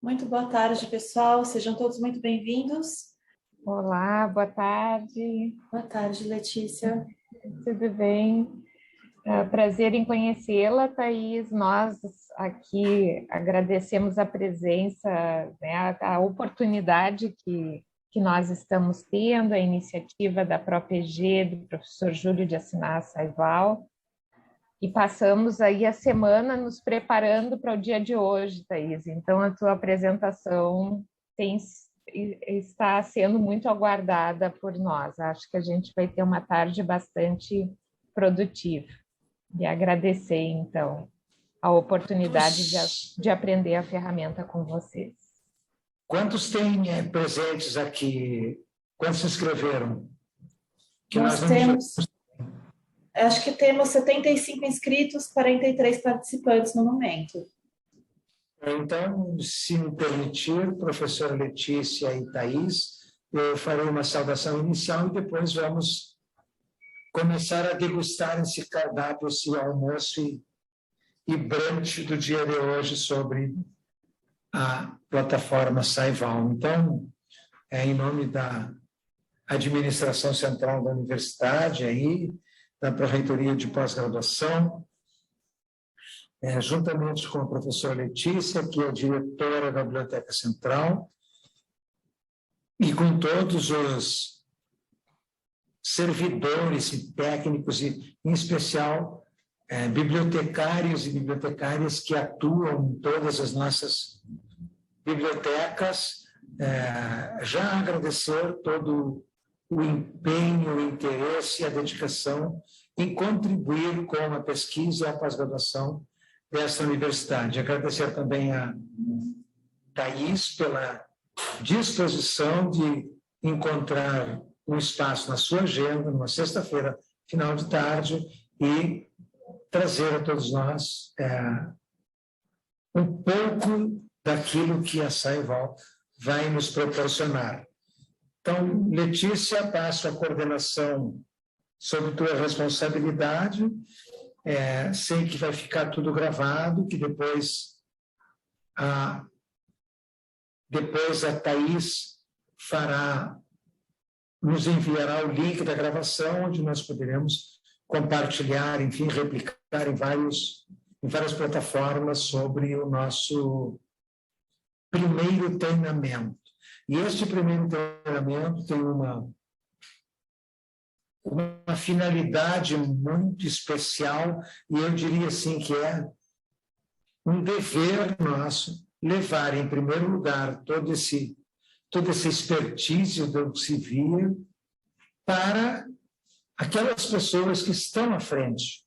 Muito boa tarde, pessoal. Sejam todos muito bem-vindos. Olá, boa tarde. Boa tarde, Letícia. Tudo bem? Prazer em conhecê-la, Thaís. Nós aqui agradecemos a presença, né, a oportunidade que nós estamos tendo, a iniciativa da própria EG, do professor Júlio de assinar a Saival. E passamos aí a semana nos preparando para o dia de hoje, Thaís. Então, a tua apresentação está sendo muito aguardada por nós. Acho que a gente vai ter uma tarde bastante produtiva. E agradecer, então, a oportunidade de aprender a ferramenta com vocês. Quantos têm presentes aqui? Quantos se inscreveram? Acho que temos 75 inscritos, 43 participantes no momento. Então, se me permitir, professora Letícia e Thaís, eu farei uma saudação inicial e depois vamos começar a degustar esse cardápio, esse almoço e brunch do dia de hoje sobre a plataforma Saival. Então, em nome da administração central da universidade, aí, da Pró-Reitoria de Pós-Graduação, juntamente com a professora Letícia, que é diretora da Biblioteca Central, e com todos os servidores e técnicos, e, em especial, bibliotecários e bibliotecárias que atuam em todas as nossas bibliotecas, já agradecer todo o empenho, o interesse e a dedicação em contribuir com a pesquisa e a pós-graduação dessa universidade. Agradecer também a Thaís pela disposição de encontrar um espaço na sua agenda, numa sexta-feira, final de tarde, e trazer a todos nós um pouco daquilo que a Saival vai nos proporcionar. Então, Letícia, passo a coordenação sob tua responsabilidade. Sei que vai ficar tudo gravado, que depois a Thaís nos enviará o link da gravação, onde nós poderemos compartilhar, enfim, replicar em várias plataformas sobre o nosso primeiro treinamento. E este primeiro treinamento tem uma finalidade muito especial, e eu diria assim que é um dever nosso levar, em primeiro lugar, toda essa expertise do civil para aquelas pessoas que estão à frente,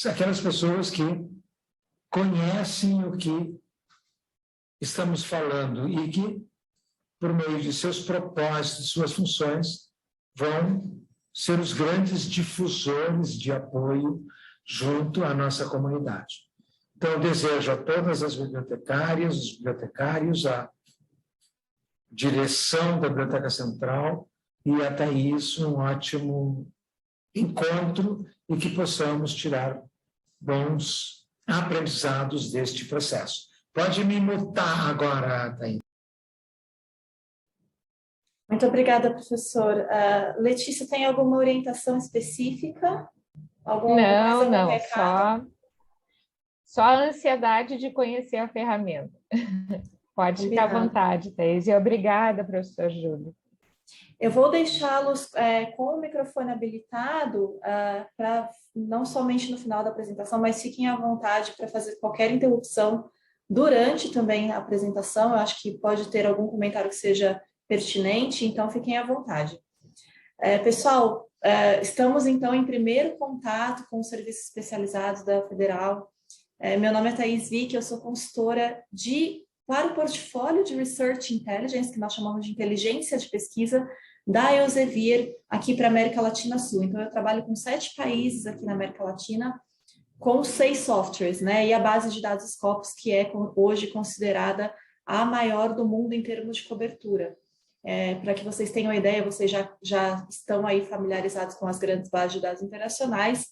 aquelas pessoas que conhecem o que estamos falando e que, por meio de seus propósitos, de suas funções, vão ser os grandes difusores de apoio junto à nossa comunidade. Então, eu desejo a todas as bibliotecárias, os bibliotecários, a direção da Biblioteca Central e a Thaís um ótimo encontro e que possamos tirar bons aprendizados deste processo. Pode me mutar agora, Thaís. Muito obrigada, professor. Letícia, tem alguma orientação específica? Não, só a ansiedade de conhecer a ferramenta. Pode ficar à vontade, Thaís. E obrigada, professor Júlio. Eu vou deixá-los com o microfone habilitado para não somente no final da apresentação, mas fiquem à vontade para fazer qualquer interrupção durante também a apresentação. Eu acho que pode ter algum comentário que seja pertinente, então fiquem à vontade. Pessoal, estamos então em primeiro contato com os serviços especializados da Federal. Meu nome é Thaís Vick, eu sou consultora para o portfólio de Research Intelligence, que nós chamamos de inteligência de pesquisa, da Elsevier, aqui para a América Latina Sul. Então, eu trabalho com 7 países aqui na América Latina, com 6 softwares, né? E a base de dados Scopus, que é hoje considerada a maior do mundo em termos de cobertura. Para que vocês tenham uma ideia, vocês já estão aí familiarizados com as grandes bases de dados internacionais.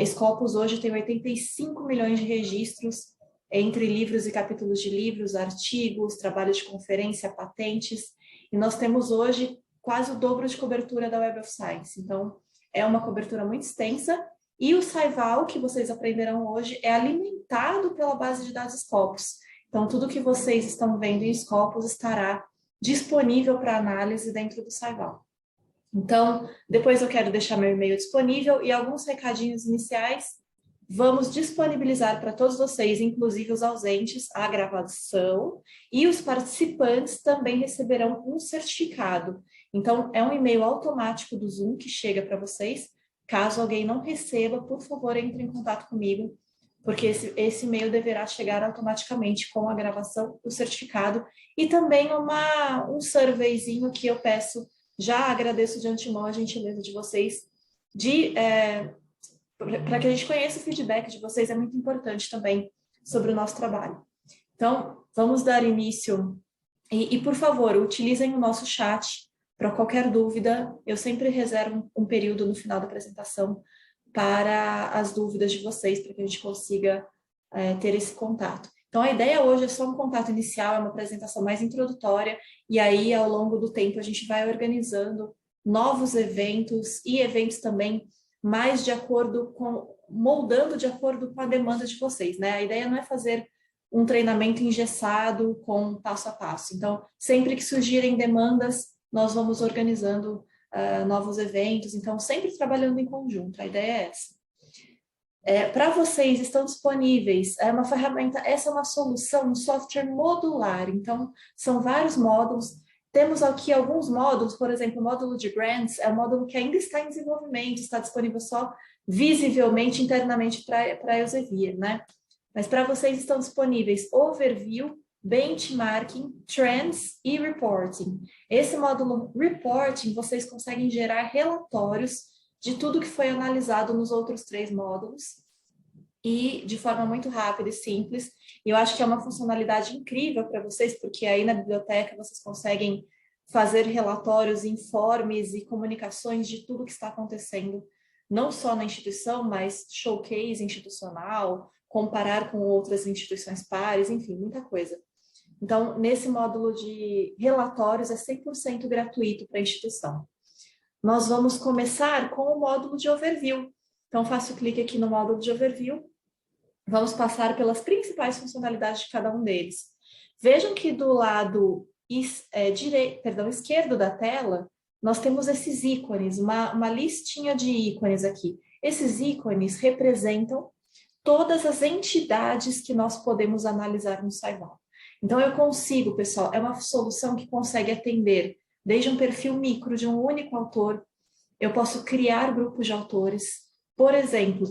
Scopus hoje tem 85 milhões de registros entre livros e capítulos de livros, artigos, trabalhos de conferência, patentes, e nós temos hoje quase o dobro de cobertura da Web of Science. Então, é uma cobertura muito extensa, e o Scival, que vocês aprenderão hoje, é alimentado pela base de dados Scopus. Então, tudo que vocês estão vendo em Scopus estará disponível para análise dentro do Scival. Então, depois eu quero deixar meu e-mail disponível e alguns recadinhos iniciais. Vamos disponibilizar para todos vocês, inclusive os ausentes, a gravação, e os participantes também receberão um certificado. Então, é um e-mail automático do Zoom que chega para vocês. Caso alguém não receba, por favor, entre em contato comigo, porque esse e-mail deverá chegar automaticamente com a gravação, o certificado, e também um surveyzinho que eu peço. Já agradeço de antemão a gentileza de vocês, para que a gente conheça o feedback de vocês, é muito importante também sobre o nosso trabalho. Então, vamos dar início. E por favor, utilizem o nosso chat para qualquer dúvida. Eu sempre reservo um período no final da apresentação para as dúvidas de vocês, para que a gente consiga ter esse contato. Então, a ideia hoje é só um contato inicial, é uma apresentação mais introdutória, e aí, ao longo do tempo, a gente vai organizando novos eventos e eventos também mais moldando de acordo com a demanda de vocês, né? A ideia não é fazer um treinamento engessado com passo a passo. Então, sempre que surgirem demandas, nós vamos organizando novos eventos, então sempre trabalhando em conjunto, a ideia é essa. Para vocês, estão disponíveis, uma ferramenta, essa é uma solução, um software modular, então são vários módulos. Temos aqui alguns módulos, por exemplo, o módulo de Grants é um módulo que ainda está em desenvolvimento, está disponível só visivelmente internamente para a Elsevier, né? Mas para vocês estão disponíveis Overview, Benchmarking, Trends e Reporting. Esse módulo Reporting, vocês conseguem gerar relatórios de tudo que foi analisado nos outros 3 módulos e de forma muito rápida e simples. E eu acho que é uma funcionalidade incrível para vocês, porque aí na biblioteca vocês conseguem fazer relatórios, informes e comunicações de tudo que está acontecendo, não só na instituição, mas showcase institucional, comparar com outras instituições pares, enfim, muita coisa. Então, nesse módulo de relatórios é 100% gratuito para a instituição. Nós vamos começar com o módulo de Overview. Então, faço clique aqui no módulo de Overview. Vamos passar pelas principais funcionalidades de cada um deles. Vejam que do lado esquerdo da tela, nós temos esses ícones, uma listinha de ícones aqui. Esses ícones representam todas as entidades que nós podemos analisar no Scival. Então, eu consigo, pessoal, é uma solução que consegue atender desde um perfil micro de um único autor. Eu posso criar grupos de autores. Por exemplo,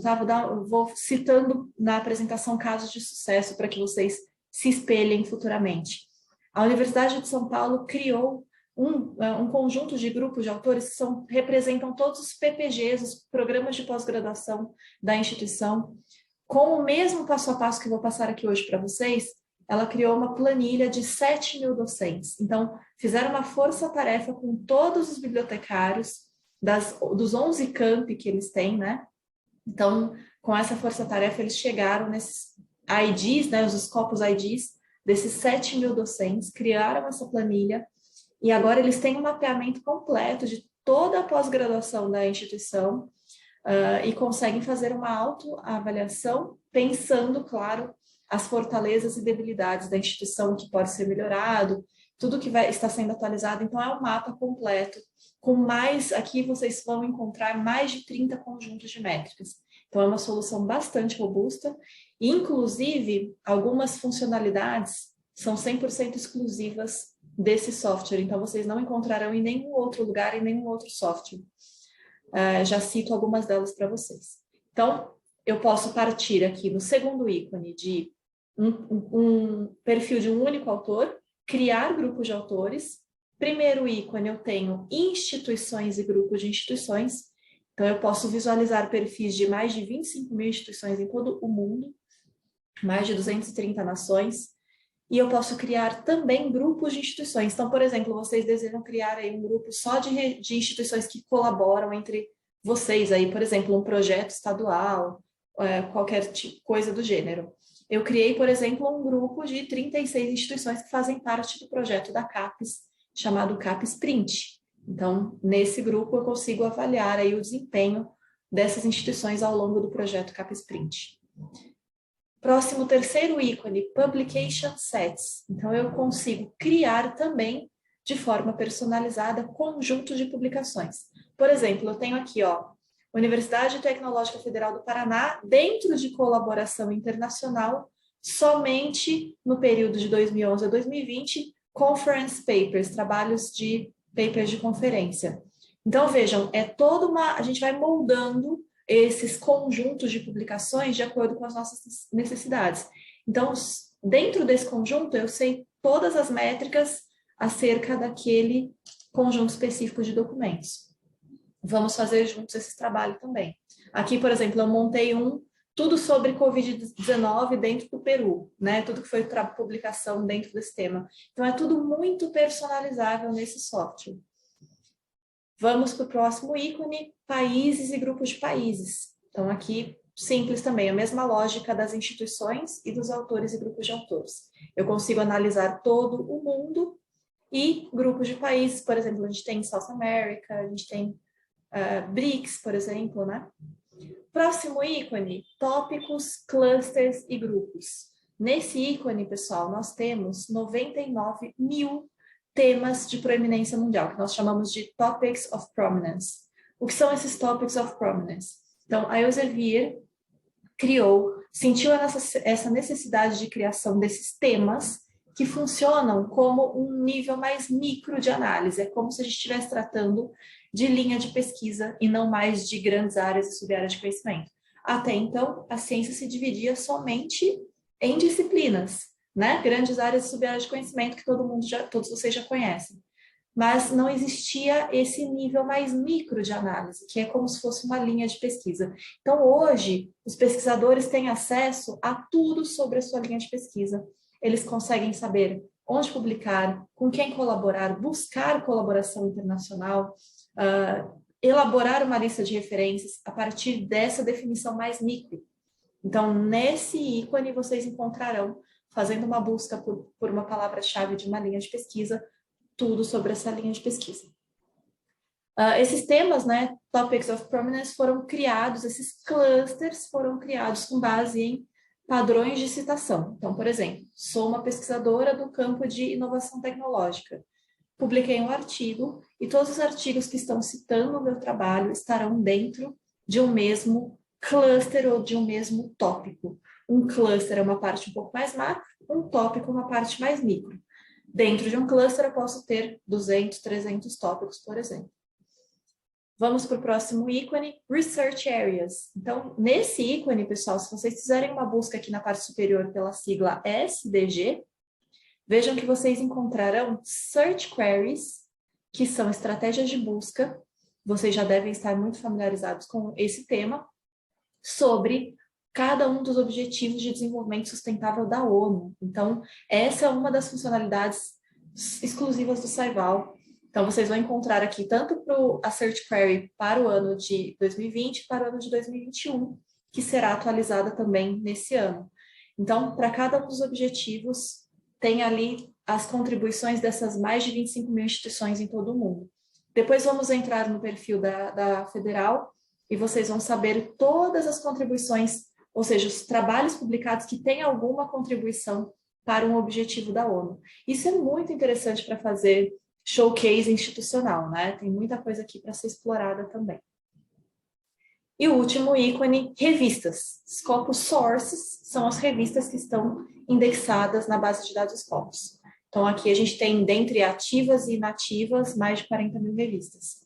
vou citando na apresentação casos de sucesso para que vocês se espelhem futuramente. A Universidade de São Paulo criou um conjunto de grupos de autores que representam todos os PPGs, os programas de pós-graduação da instituição. Com o mesmo passo a passo que eu vou passar aqui hoje para vocês, ela criou uma planilha de 7.000 docentes. Então, fizeram uma força-tarefa com todos os bibliotecários dos 11 campi que eles têm, né? Então, com essa força-tarefa, eles chegaram nesses IDs, né, os Scopus IDs, desses 7.000 docentes, criaram essa planilha, e agora eles têm um mapeamento completo de toda a pós-graduação da instituição, e conseguem fazer uma autoavaliação, pensando, claro, as fortalezas e debilidades da instituição, que pode ser melhorado, tudo que está sendo atualizado. Então, é um mapa completo, aqui vocês vão encontrar mais de 30 conjuntos de métricas. Então, é uma solução bastante robusta, e, inclusive, algumas funcionalidades são 100% exclusivas desse software, então vocês não encontrarão em nenhum outro lugar, em nenhum outro software. Já cito algumas delas para vocês. Então, eu posso partir aqui no segundo ícone de um perfil de um único autor, criar grupos de autores. Primeiro ícone, eu tenho instituições e grupos de instituições. Então, eu posso visualizar perfis de mais de 25.000 instituições em todo o mundo, mais de 230 nações. E eu posso criar também grupos de instituições. Então, por exemplo, vocês desejam criar aí um grupo só de instituições que colaboram entre vocês, aí, por exemplo, um projeto estadual, qualquer coisa do gênero. eu criei, por exemplo, um grupo de 36 instituições que fazem parte do projeto da CAPES, chamado CAPES Print. Então, nesse grupo eu consigo avaliar aí o desempenho dessas instituições ao longo do projeto CAPES Print. Próximo, terceiro ícone, Publication Sets. Então, eu consigo criar também, de forma personalizada, conjuntos de publicações. Por exemplo, eu tenho aqui, ó, Universidade Tecnológica Federal do Paraná, dentro de colaboração internacional, somente no período de 2011 a 2020, Conference Papers, trabalhos de papers de conferência. Então, vejam, a gente vai moldando esses conjuntos de publicações de acordo com as nossas necessidades. Então, dentro desse conjunto, eu sei todas as métricas acerca daquele conjunto específico de documentos. Vamos fazer juntos esse trabalho também. Aqui, por exemplo, eu montei tudo sobre Covid-19 dentro do Peru, né? Tudo que foi para publicação dentro desse tema. Então, é tudo muito personalizável nesse software. Vamos para o próximo ícone, países e grupos de países. Então, aqui, simples também, a mesma lógica das instituições e dos autores e grupos de autores. Eu consigo analisar todo o mundo e grupos de países, por exemplo, a gente tem South America, a gente tem BRICS, por exemplo, né? Próximo ícone, tópicos, clusters e grupos. Nesse ícone, pessoal, nós temos 99 mil temas de proeminência mundial, que nós chamamos de Topics of Prominence. O que são esses Topics of Prominence? Então, a Elsevier sentiu essa necessidade de criação desses temas que funcionam como um nível mais micro de análise. É como se a gente estivesse tratando de linha de pesquisa e não mais de grandes áreas e sub-áreas de conhecimento. Até então, a ciência se dividia somente em disciplinas, né? Grandes áreas e sub-áreas de conhecimento que todos vocês já conhecem. Mas não existia esse nível mais micro de análise, que é como se fosse uma linha de pesquisa. Então, hoje, os pesquisadores têm acesso a tudo sobre a sua linha de pesquisa. Eles conseguem saber onde publicar, com quem colaborar, buscar colaboração internacional, elaborar uma lista de referências a partir dessa definição mais micro. Então, nesse ícone, vocês encontrarão, fazendo uma busca por uma palavra-chave de uma linha de pesquisa, tudo sobre essa linha de pesquisa. Esses temas, né, Topics of Prominence, foram criados, esses clusters foram criados com base em padrões de citação. Então, por exemplo, sou uma pesquisadora do campo de inovação tecnológica. Publiquei um artigo e todos os artigos que estão citando o meu trabalho estarão dentro de um mesmo cluster ou de um mesmo tópico. Um cluster é uma parte um pouco mais macro, um tópico uma parte mais micro. Dentro de um cluster eu posso ter 200, 300 tópicos, por exemplo. Vamos para o próximo ícone, Research Areas. Então, nesse ícone, pessoal, se vocês fizerem uma busca aqui na parte superior pela sigla SDG, vejam que vocês encontrarão Search Queries, que são estratégias de busca, vocês já devem estar muito familiarizados com esse tema, sobre cada um dos objetivos de desenvolvimento sustentável da ONU. Então, essa é uma das funcionalidades exclusivas do Saival. Então, vocês vão encontrar aqui tanto a Search Query para o ano de 2020 e para o ano de 2021, que será atualizada também nesse ano. Então, para cada um dos objetivos, tem ali as contribuições dessas mais de 25 mil instituições em todo o mundo. Depois vamos entrar no perfil da Federal e vocês vão saber todas as contribuições, ou seja, os trabalhos publicados que têm alguma contribuição para um objetivo da ONU. Isso é muito interessante para fazer showcase institucional, né? Tem muita coisa aqui para ser explorada também. E o último ícone, revistas. Scopus Sources são as revistas que estão indexadas na base de dados Scopus. Então, aqui a gente tem, dentre ativas e inativas, mais de 40 mil revistas.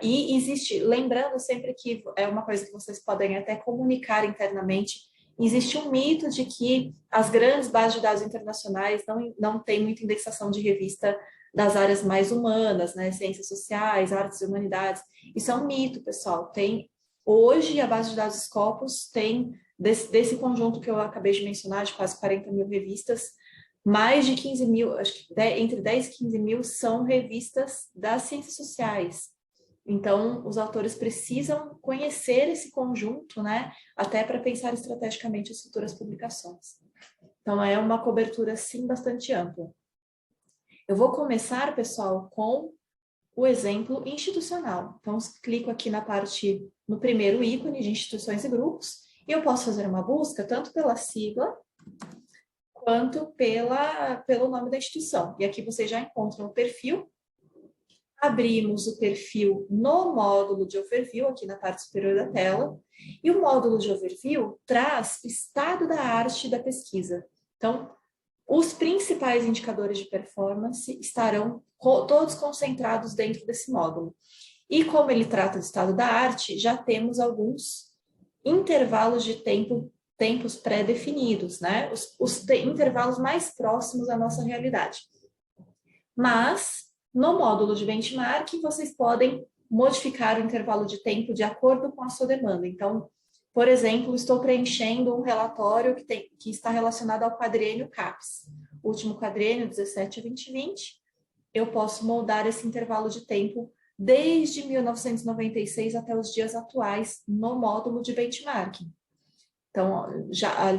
E existe, lembrando sempre que é uma coisa que vocês podem até comunicar internamente, existe um mito de que as grandes bases de dados internacionais não têm muita indexação de revista das áreas mais humanas, né, ciências sociais, artes e humanidades. Isso é um mito, pessoal. Hoje, a base de dados Scopus tem, desse conjunto que eu acabei de mencionar, de quase 40 mil revistas, mais de 15 mil, acho que entre 10 e 15 mil são revistas das ciências sociais. Então, os autores precisam conhecer esse conjunto, né, até para pensar estrategicamente as futuras publicações. Então, é uma cobertura, sim, bastante ampla. Eu vou começar, pessoal, com o exemplo institucional. Então, clico aqui no primeiro ícone de instituições e grupos, e eu posso fazer uma busca tanto pela sigla, quanto pelo nome da instituição. E aqui vocês já encontram o perfil. Abrimos o perfil no módulo de overview, aqui na parte superior da tela, e o módulo de overview traz o estado da arte da pesquisa. Então, os principais indicadores de performance estarão todos concentrados dentro desse módulo. E como ele trata do estado da arte, já temos alguns intervalos de tempos pré-definidos, né? Os intervalos mais próximos da nossa realidade. Mas, no módulo de benchmarking, vocês podem modificar o intervalo de tempo de acordo com a sua demanda. Então, por exemplo, estou preenchendo um relatório que está relacionado ao quadriênio CAPES. O último quadriênio, 17 a 2020, eu posso moldar esse intervalo de tempo desde 1996 até os dias atuais no módulo de benchmarking. Então,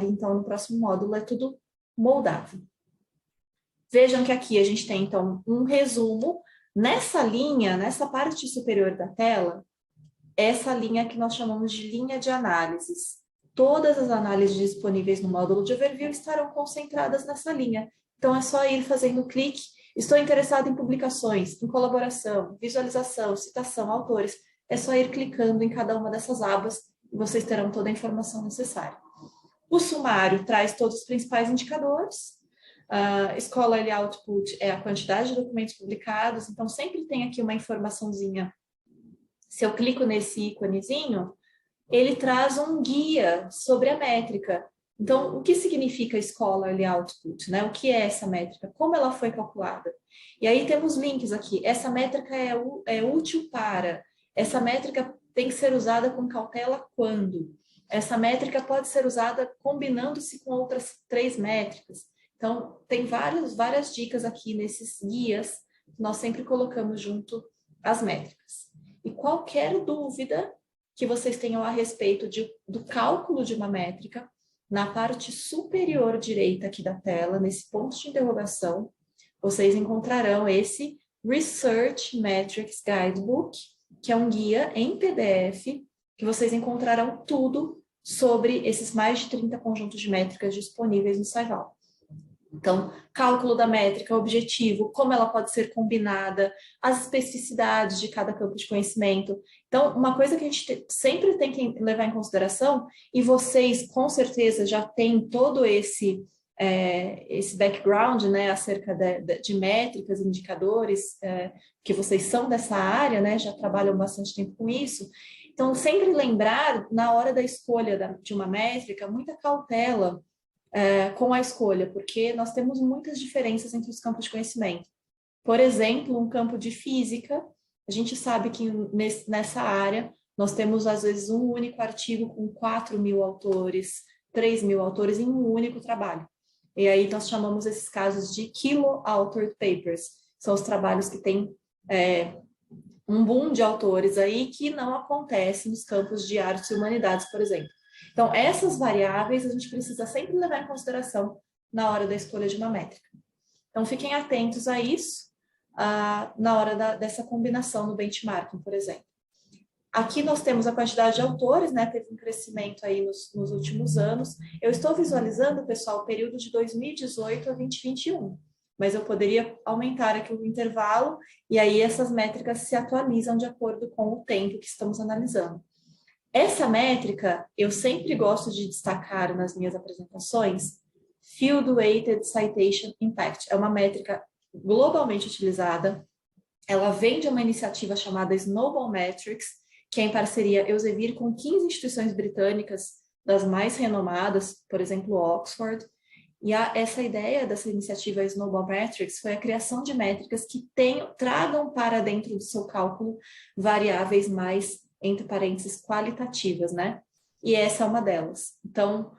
então, no próximo módulo é tudo moldável. Vejam que aqui a gente tem, então, um resumo. Nessa linha, nessa parte superior da tela, essa linha que nós chamamos de linha de análises. Todas as análises disponíveis no módulo de overview estarão concentradas nessa linha. Então, é só ir fazendo clique. Estou interessado em publicações, em colaboração, visualização, citação, autores. É só ir clicando em cada uma dessas abas e vocês terão toda a informação necessária. O sumário traz todos os principais indicadores. Scholarly Output é a quantidade de documentos publicados. Então, sempre tem aqui uma informaçãozinha. Se eu clico nesse íconezinho, ele traz um guia sobre a métrica. Então, o que significa Scholarly Output, né? O que é essa métrica? Como ela foi calculada? E aí temos links aqui. Essa métrica é útil para. Essa métrica tem que ser usada com cautela quando? Essa métrica pode ser usada combinando-se com outras 3 métricas. Então, tem várias dicas aqui nesses guias. Nós sempre colocamos junto as métricas. E qualquer dúvida que vocês tenham a respeito do cálculo de uma métrica, na parte superior direita aqui da tela, nesse ponto de interrogação, vocês encontrarão esse Research Metrics Guidebook, que é um guia em PDF, que vocês encontrarão tudo sobre esses mais de 30 conjuntos de métricas disponíveis no SciVal. Então, cálculo da métrica, objetivo, como ela pode ser combinada, as especificidades de cada campo de conhecimento. Então, uma coisa que a gente sempre tem que levar em consideração, e vocês com certeza já têm todo esse background, né, acerca de métricas, indicadores, que vocês são dessa área, né, já trabalham bastante tempo com isso. Então, sempre lembrar, na hora da escolha de uma métrica, muita cautela com a escolha, porque nós temos muitas diferenças entre os campos de conhecimento. Por exemplo, um campo de física, a gente sabe que nessa área nós temos, às vezes, um único artigo com 4.000 autores, 3.000 autores em um único trabalho. E aí nós chamamos esses casos de kilo-authored papers. São os trabalhos que têm um boom de autores aí que não acontece nos campos de artes e humanidades, por exemplo. Então, essas variáveis a gente precisa sempre levar em consideração na hora da escolha de uma métrica. Então, fiquem atentos a isso na hora dessa combinação no benchmarking, por exemplo. Aqui nós temos a quantidade de autores, né? Teve um crescimento aí nos últimos anos. Eu estou visualizando, pessoal, o período de 2018 a 2021, mas eu poderia aumentar aqui o intervalo e aí essas métricas se atualizam de acordo com o tempo que estamos analisando. Essa métrica, eu sempre gosto de destacar nas minhas apresentações, Field Weighted Citation Impact. É uma métrica globalmente utilizada. Ela vem de uma iniciativa chamada Snowball Metrics, que é em parceria Elsevier com 15 instituições britânicas, das mais renomadas, por exemplo, Oxford. E essa ideia dessa iniciativa Snowball Metrics foi a criação de métricas que tragam para dentro do seu cálculo variáveis mais, entre parênteses, qualitativas, né? E essa é uma delas. Então,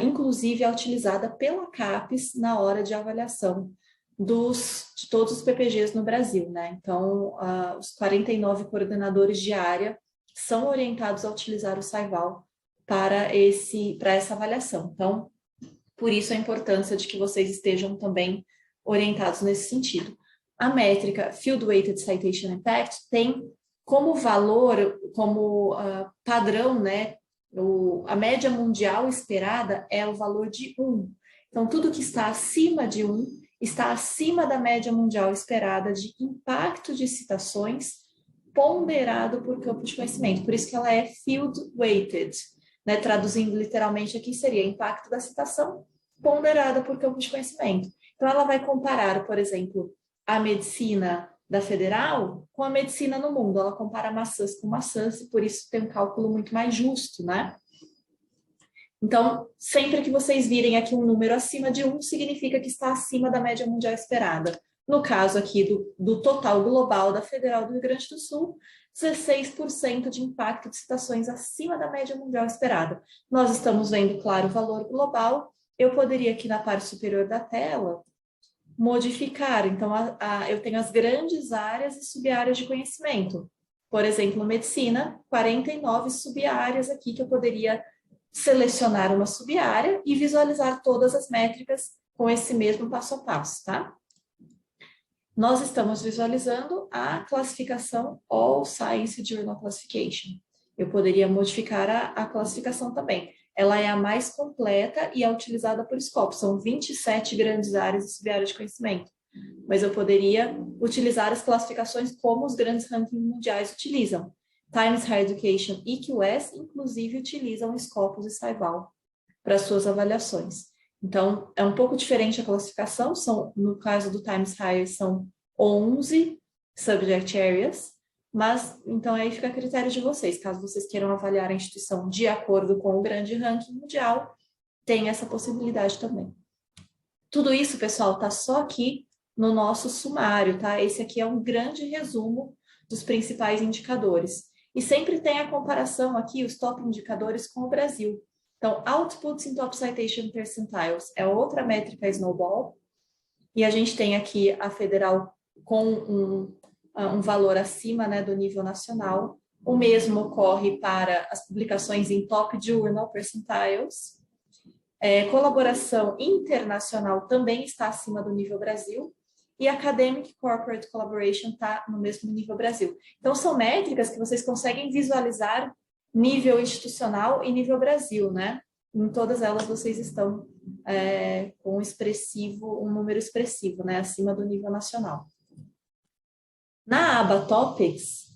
inclusive, é utilizada pela CAPES na hora de avaliação dos de todos os PPGs no Brasil, né? Então, os 49 coordenadores de área são orientados a utilizar o SciVal para essa avaliação. Então, por isso a importância de que vocês estejam também orientados nesse sentido. A métrica Field Weighted Citation Impact tem como valor, como padrão, né? A média mundial esperada é o valor de 1. Então, tudo que está acima de 1 está acima da média mundial esperada de impacto de citações ponderado por campo de conhecimento. Por isso que ela é field weighted, né? Traduzindo literalmente aqui, seria impacto da citação ponderada por campo de conhecimento. Então, ela vai comparar, por exemplo, a medicina da federal com a medicina no mundo. Ela compara maçãs com maçãs e por isso tem um cálculo muito mais justo, né? Então, sempre que vocês virem aqui um número acima de 1, significa que está acima da média mundial esperada. No caso aqui do total global da Federal do Rio Grande do Sul, 16% de impacto de citações acima da média mundial esperada. Nós estamos vendo, claro, o valor global. Eu poderia aqui na parte superior da tela modificar. Então, eu tenho as grandes áreas e sub-áreas de conhecimento. Por exemplo, medicina, 49 sub-áreas aqui que eu poderia selecionar uma sub-área e visualizar todas as métricas com esse mesmo passo a passo, tá? Nós estamos visualizando a classificação All Science Journal Classification. Eu poderia modificar a classificação também. Ela é a mais completa e é utilizada por Scopus. São 27 grandes áreas e sub-áreas de conhecimento. Mas eu poderia utilizar as classificações como os grandes rankings mundiais utilizam. Times Higher Education e QS, inclusive, utilizam Scopus e SciVal para suas avaliações. Então, é um pouco diferente a classificação. No caso do Times Higher, são 11 subject areas, mas, então, aí fica a critério de vocês. Caso vocês queiram avaliar a instituição de acordo com o grande ranking mundial, tem essa possibilidade também. Tudo isso, pessoal, está só aqui no nosso sumário, tá? Esse aqui é um grande resumo dos principais indicadores. E sempre tem a comparação aqui, os top indicadores com o Brasil. Então, Outputs in Top Citation Percentiles é outra métrica Snowball. E a gente tem aqui a federal com um valor acima, né, do nível nacional. O mesmo ocorre para as publicações em Top Journal Percentiles. Colaboração internacional também está acima do nível Brasil. E Academic Corporate Collaboration está no mesmo nível Brasil. Então, são métricas que vocês conseguem visualizar nível institucional e nível Brasil, né? Em todas elas vocês estão com um número expressivo, né? Acima do nível nacional. Na aba Topics,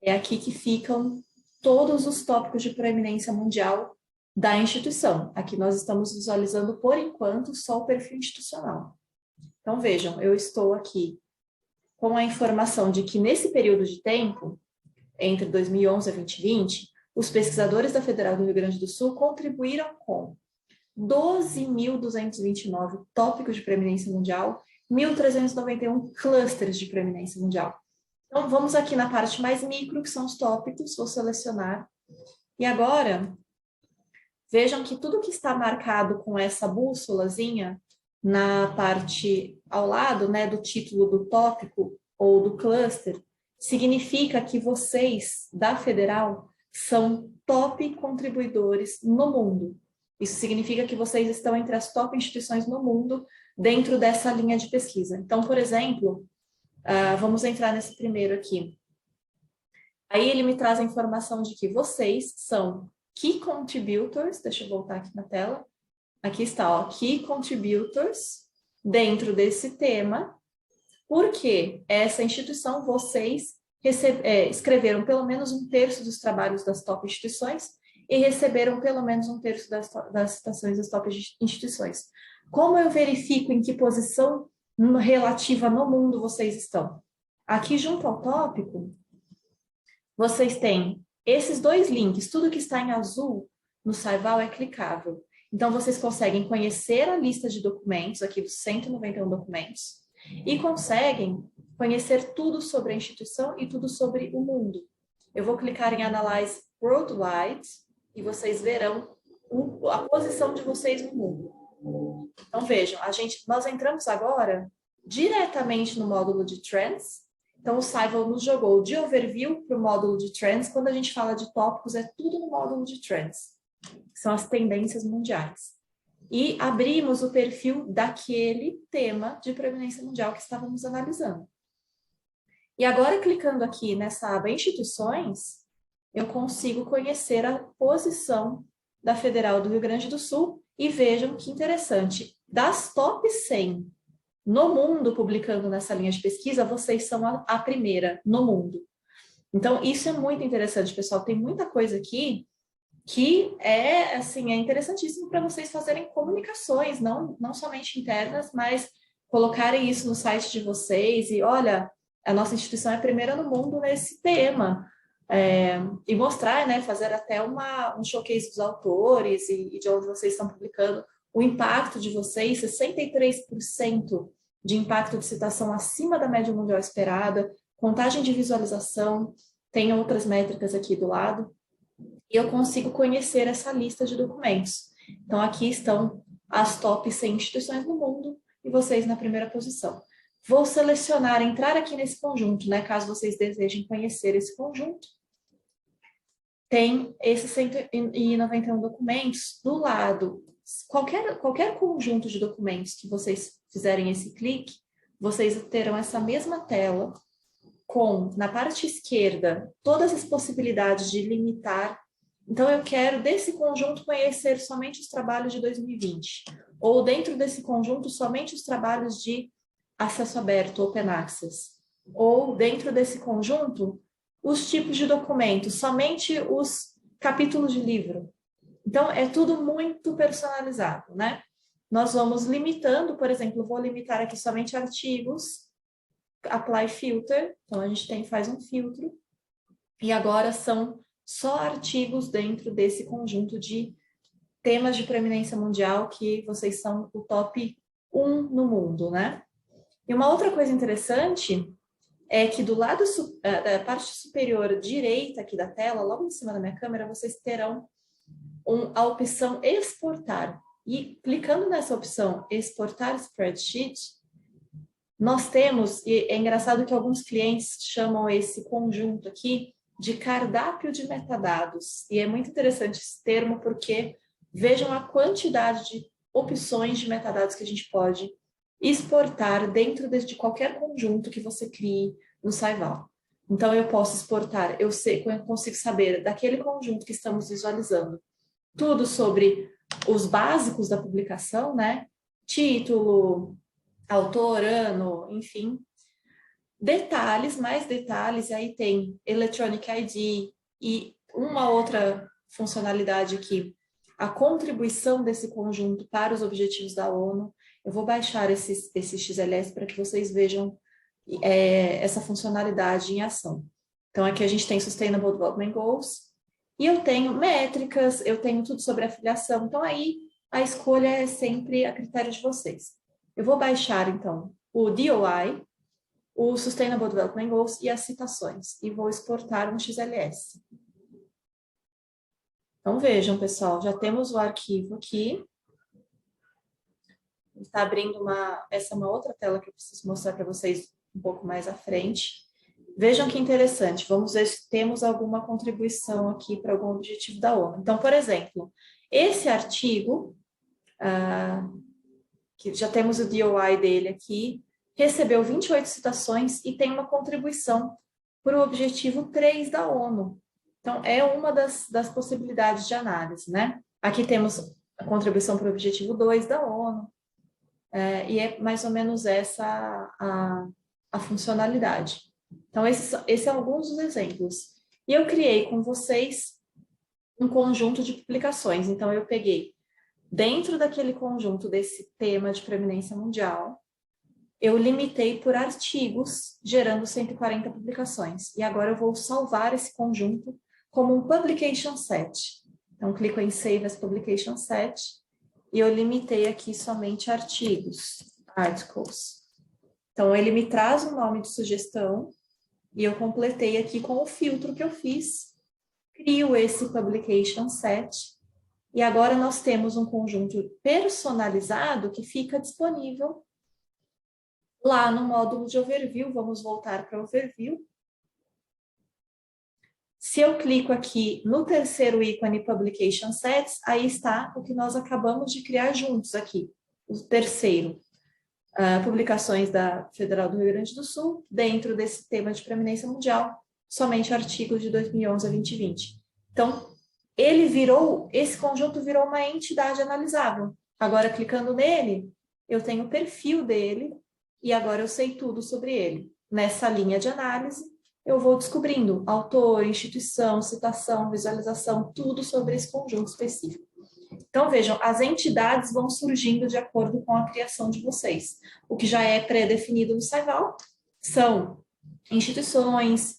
é aqui que ficam todos os tópicos de proeminência mundial da instituição. Aqui nós estamos visualizando, por enquanto, só o perfil institucional. Então, vejam, eu estou aqui com a informação de que nesse período de tempo, entre 2011 a 2020, os pesquisadores da Federal do Rio Grande do Sul contribuíram com 12.229 tópicos de preeminência mundial, 1.391 clusters de preeminência mundial. Então, vamos aqui na parte mais micro, que são os tópicos, vou selecionar. E agora, vejam que tudo que está marcado com essa bússolazinha, na parte ao lado, né, do título do tópico ou do cluster, significa que vocês, da Federal, são top contribuidores no mundo. Isso significa que vocês estão entre as top instituições no mundo dentro dessa linha de pesquisa. Então, por exemplo, vamos entrar nesse primeiro aqui. Aí ele me traz a informação de que vocês são Key Contributors, deixa eu voltar aqui na tela. Aqui está, ó, Key Contributors, dentro desse tema, porque essa instituição, vocês escreveram pelo menos 1/3 dos trabalhos das top instituições e receberam pelo menos 1/3 das citações das top instituições. Como eu verifico em que posição relativa no mundo vocês estão? Aqui junto ao tópico, vocês têm esses dois links, tudo que está em azul no SciVal é clicável. Então, vocês conseguem conhecer a lista de documentos, aqui dos 191 documentos, e conseguem conhecer tudo sobre a instituição e tudo sobre o mundo. Eu vou clicar em Analyze Worldwide e vocês verão a posição de vocês no mundo. Então, vejam, nós entramos agora diretamente no módulo de Trends. Então, o Saival nos jogou de overview para o módulo de Trends. Quando a gente fala de tópicos, é tudo no módulo de Trends, que são as tendências mundiais. E abrimos o perfil daquele tema de preeminência mundial que estávamos analisando. E agora, clicando aqui nessa aba Instituições, eu consigo conhecer a posição da Federal do Rio Grande do Sul e vejam que interessante, das top 100 no mundo publicando nessa linha de pesquisa, vocês são a primeira no mundo. Então, isso é muito interessante, pessoal. Tem muita coisa aqui que é, assim, é interessantíssimo para vocês fazerem comunicações, não somente internas, mas colocarem isso no site de vocês e, olha, a nossa instituição é a primeira no mundo nesse tema. E mostrar, né, fazer até um showcase dos autores e de onde vocês estão publicando, o impacto de vocês, 63% de impacto de citação acima da média mundial esperada, contagem de visualização, tem outras métricas aqui do lado, e eu consigo conhecer essa lista de documentos. Então, aqui estão as top 100 instituições do mundo e vocês na primeira posição. Vou selecionar, entrar aqui nesse conjunto, né, caso vocês desejem conhecer esse conjunto. Tem esses 191 documentos do lado. Qualquer conjunto de documentos que vocês fizerem esse clique, vocês terão essa mesma tela com, na parte esquerda, todas as possibilidades de limitar. Então, eu quero, desse conjunto, conhecer somente os trabalhos de 2020. Ou, dentro desse conjunto, somente os trabalhos de acesso aberto, Open Access. Ou, dentro desse conjunto, os tipos de documentos, somente os capítulos de livro. Então, é tudo muito personalizado, né? Nós vamos limitando, por exemplo, vou limitar aqui somente artigos, apply filter, então a gente faz um filtro, e agora são só artigos dentro desse conjunto de temas de preeminência mundial que vocês são o top 1 no mundo, né? E uma outra coisa interessante é que do lado da parte superior direita aqui da tela, logo em cima da minha câmera, vocês terão a opção exportar. E clicando nessa opção exportar spreadsheet, nós temos, e é engraçado que alguns clientes chamam esse conjunto aqui de cardápio de metadados. E é muito interessante esse termo porque vejam a quantidade de opções de metadados que a gente pode exportar dentro de qualquer conjunto que você crie no Saival. Então, eu posso exportar, eu consigo saber daquele conjunto que estamos visualizando tudo sobre os básicos da publicação, né? Título, autor, ano, enfim. Detalhes, mais detalhes, e aí tem Electronic ID e uma outra funcionalidade aqui, a contribuição desse conjunto para os objetivos da ONU. Eu vou baixar esse XLS para que vocês vejam essa funcionalidade em ação. Então, aqui a gente tem Sustainable Development Goals, e eu tenho métricas, eu tenho tudo sobre afiliação. Então, aí a escolha é sempre a critério de vocês. Eu vou baixar, então, o DOI, o Sustainable Development Goals e as citações, e vou exportar um XLS. Então, vejam, pessoal, já temos o arquivo aqui. Está abrindo essa é uma outra tela que eu preciso mostrar para vocês um pouco mais à frente. Vejam que interessante, vamos ver se temos alguma contribuição aqui para algum objetivo da ONU. Então, por exemplo, esse artigo, que já temos o DOI dele aqui, recebeu 28 citações e tem uma contribuição para o objetivo 3 da ONU. Então, é uma das possibilidades de análise, né? Aqui temos a contribuição para o objetivo 2 da ONU, e é mais ou menos essa a funcionalidade. Então, esses são alguns dos exemplos. E eu criei com vocês um conjunto de publicações. Então, eu peguei, dentro daquele conjunto desse tema de preeminência mundial, eu limitei por artigos, gerando 140 publicações. E agora eu vou salvar esse conjunto como um publication set. Então, clico em Save as Publication Set e eu limitei aqui somente artigos, articles. Então, ele me traz um nome de sugestão e eu completei aqui com o filtro que eu fiz. Crio esse Publication Set e agora nós temos um conjunto personalizado que fica disponível Lá no módulo de overview, vamos voltar para overview. Se eu clico aqui no terceiro ícone Publication Sets, aí está o que nós acabamos de criar juntos aqui, o terceiro. Publicações da Federal do Rio Grande do Sul, dentro desse tema de preeminência mundial, somente artigos de 2011 a 2020. Então, esse conjunto virou uma entidade analisável. Agora, clicando nele, eu tenho o perfil dele e agora eu sei tudo sobre ele. Nessa linha de análise, eu vou descobrindo autor, instituição, citação, visualização, tudo sobre esse conjunto específico. Então, vejam, as entidades vão surgindo de acordo com a criação de vocês. O que já é pré-definido no SciVal são instituições,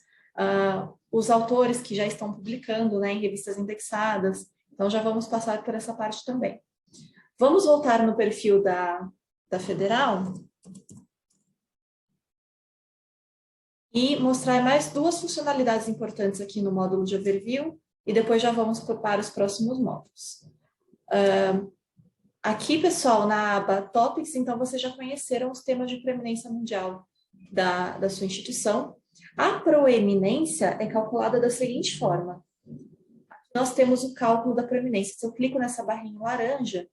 os autores que já estão publicando, né, em revistas indexadas. Então, já vamos passar por essa parte também. Vamos voltar no perfil da Federal e mostrar mais duas funcionalidades importantes aqui no módulo de overview e depois já vamos para os próximos módulos. Aqui, pessoal, na aba Topics, então vocês já conheceram os temas de preeminência mundial da sua instituição. A proeminência é calculada da seguinte forma. Nós temos o cálculo da proeminência. Se eu clico nessa barrinha laranja,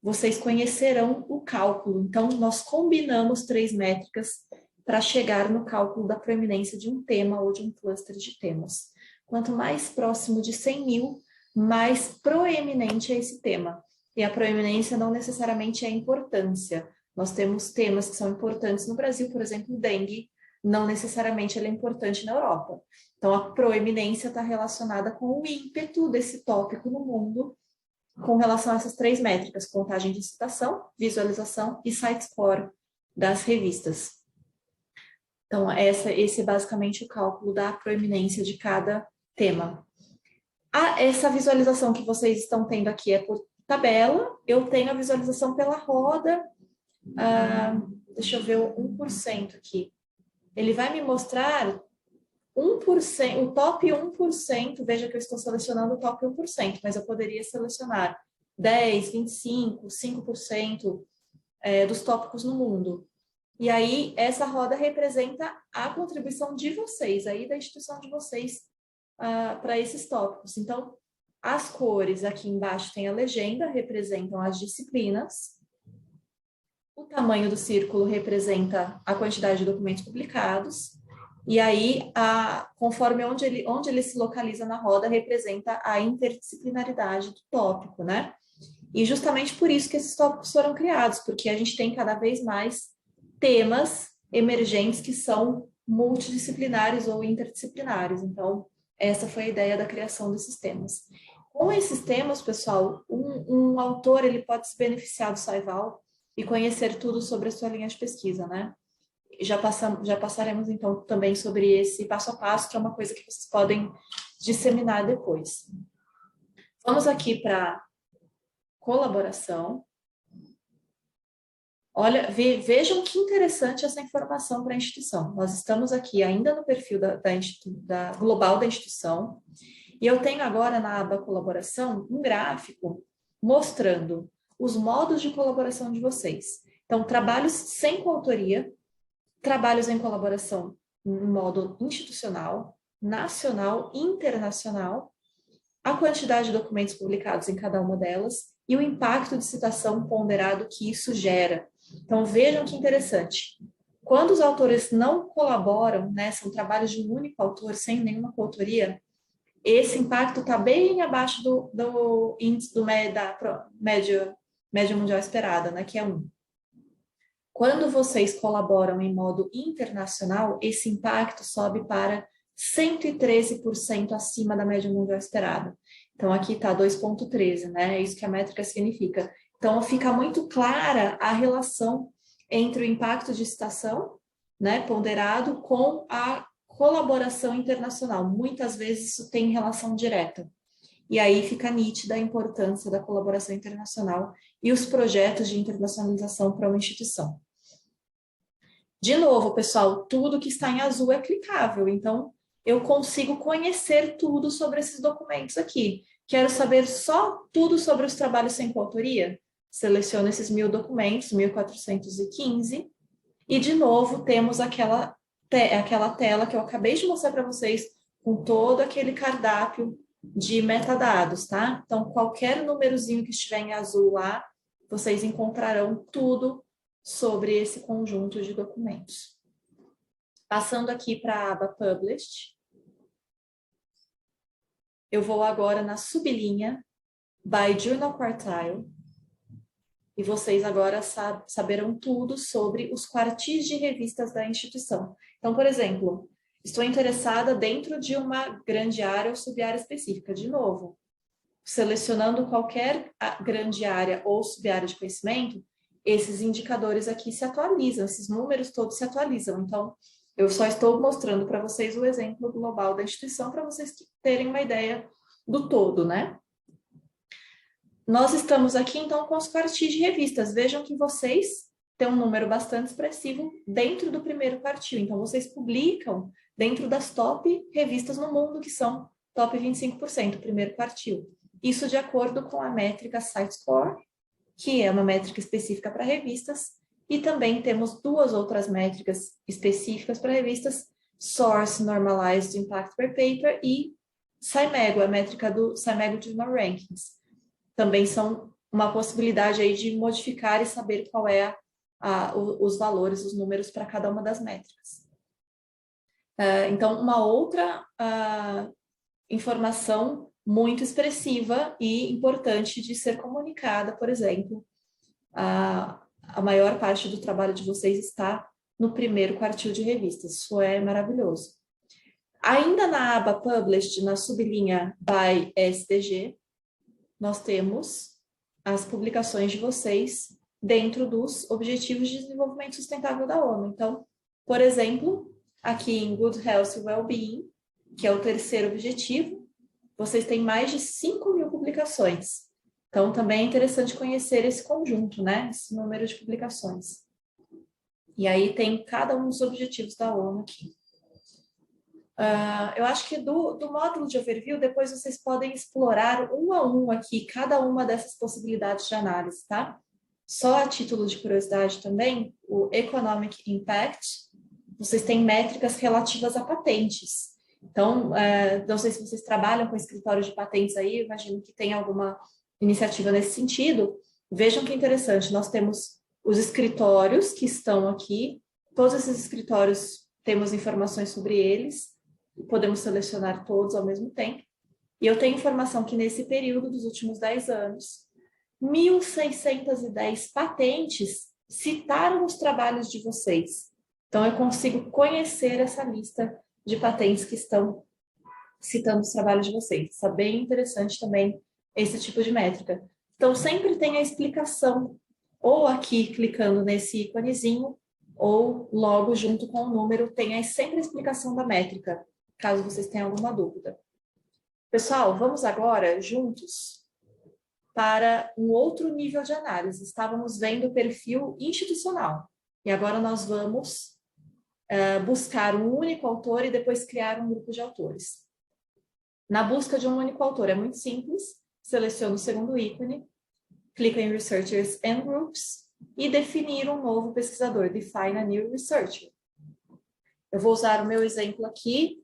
vocês conhecerão o cálculo. Então, nós combinamos 3 métricas para chegar no cálculo da proeminência de um tema ou de um cluster de temas. Quanto mais próximo de 100 mil, mais proeminente é esse tema. E a proeminência não necessariamente é a importância. Nós temos temas que são importantes no Brasil, por exemplo, o dengue, não necessariamente ele é importante na Europa. Então, a proeminência está relacionada com o ímpeto desse tópico no mundo, com relação a essas 3 métricas, contagem de citação, visualização e site score das revistas. Então, esse é basicamente o cálculo da proeminência de cada tema. Essa visualização que vocês estão tendo aqui é por tabela, eu tenho a visualização pela roda, deixa eu ver o 1% aqui. Ele vai me mostrar 1%, o top 1%, veja que eu estou selecionando o top 1%, mas eu poderia selecionar 10, 25, 5% dos tópicos no mundo. E aí, essa roda representa a contribuição de vocês, aí da instituição de vocês, para esses tópicos. Então, as cores aqui embaixo tem a legenda, representam as disciplinas. O tamanho do círculo representa a quantidade de documentos publicados. E aí, conforme onde ele se localiza na roda, representa a interdisciplinaridade do tópico, né? E justamente por isso que esses tópicos foram criados, porque a gente tem cada vez mais temas emergentes que são multidisciplinares ou interdisciplinares. Então, essa foi a ideia da criação desses temas. Com esses temas, pessoal, um autor ele pode se beneficiar do SciVal e conhecer tudo sobre a sua linha de pesquisa, né? Já passaremos, então, também sobre esse passo a passo, que é uma coisa que vocês podem disseminar depois. Vamos aqui para colaboração. Olha, vejam que interessante essa informação para a instituição. Nós estamos aqui ainda no perfil da global da instituição, e eu tenho agora na aba colaboração um gráfico mostrando os modos de colaboração de vocês. Então, trabalhos sem coautoria, trabalhos em colaboração em modo institucional, nacional, internacional, a quantidade de documentos publicados em cada uma delas e o impacto de citação ponderado que isso gera. Então, vejam que interessante. Quando os autores não colaboram, né, são trabalhos de um único autor, sem nenhuma coautoria, esse impacto está bem abaixo do índice da média mundial esperada, né, que é 1. Quando vocês colaboram em modo internacional, esse impacto sobe para 113% acima da média mundial esperada. Então, aqui está 2,13, né? É isso que a métrica significa. Então, fica muito clara a relação entre o impacto de citação, né, ponderado, com a colaboração internacional. Muitas vezes isso tem relação direta. E aí fica nítida a importância da colaboração internacional e os projetos de internacionalização para uma instituição. De novo, pessoal, tudo que está em azul é clicável. Então, eu consigo conhecer tudo sobre esses documentos aqui. Quero saber só tudo sobre os trabalhos sem coautoria? Seleciono esses 1000 documentos, 1415, E, de novo, temos aquela tela que eu acabei de mostrar para vocês, com todo aquele cardápio de metadados, tá? Então, qualquer númerozinho que estiver em azul lá, vocês encontrarão tudo sobre esse conjunto de documentos. Passando aqui para a aba Published, eu vou agora na sublinha By Journal Quartile, e vocês agora saberão tudo sobre os quartis de revistas da instituição. Então, por exemplo, estou interessada dentro de uma grande área ou subárea específica. De novo, selecionando qualquer grande área ou subárea de conhecimento, esses indicadores aqui se atualizam, esses números todos se atualizam. Então, eu só estou mostrando para vocês o exemplo global da instituição para vocês terem uma ideia do todo, né? Nós estamos aqui, então, com os quartis de revistas. Vejam que vocês têm um número bastante expressivo dentro do primeiro quartil. Então, vocês publicam dentro das top revistas no mundo, que são top 25%, primeiro quartil. Isso de acordo com a métrica SiteScore, que é uma métrica específica para revistas, e também temos duas outras métricas específicas para revistas, Source Normalized Impact per Paper e CIMEGO, a métrica do CIMEGO Journal Rankings. Também são uma possibilidade aí de modificar e saber qual é os valores, os números para cada uma das métricas. Então, uma outra informação muito expressiva e importante de ser comunicada, por exemplo, a maior parte do trabalho de vocês está no primeiro quartil de revistas. Isso é maravilhoso. Ainda na aba Published, na sublinha By SDG, nós temos as publicações de vocês dentro dos Objetivos de Desenvolvimento Sustentável da ONU. Então, por exemplo, aqui em Good Health and Wellbeing, que é o terceiro objetivo, vocês têm mais de 5.000 publicações. Então, também é interessante conhecer esse conjunto, né? Esse número de publicações. E aí tem cada um dos objetivos da ONU aqui. Eu acho que do módulo de overview, depois vocês podem explorar um a um aqui, cada uma dessas possibilidades de análise, tá? Só a título de curiosidade também, o Economic Impact, vocês têm métricas relativas a patentes. Então, não sei se vocês trabalham com escritório de patentes aí, eu imagino que tem alguma iniciativa nesse sentido. Vejam que interessante, nós temos os escritórios que estão aqui, todos esses escritórios temos informações sobre eles, podemos selecionar todos ao mesmo tempo. E eu tenho informação que nesse período dos últimos 10 anos, 1.610 patentes citaram os trabalhos de vocês. Então, eu consigo conhecer essa lista de patentes que estão citando os trabalhos de vocês. Isso é bem interessante também, esse tipo de métrica. Então, sempre tem a explicação, ou aqui, clicando nesse íconezinho, ou logo junto com o número, tem sempre a explicação da métrica, caso vocês tenham alguma dúvida. Pessoal, vamos agora juntos para um outro nível de análise. Estávamos vendo o perfil institucional, e agora nós vamos buscar um único autor e depois criar um grupo de autores. Na busca de um único autor é muito simples, seleciono o segundo ícone, clico em Researchers and Groups e definir um novo pesquisador, define a new researcher. Eu vou usar o meu exemplo aqui,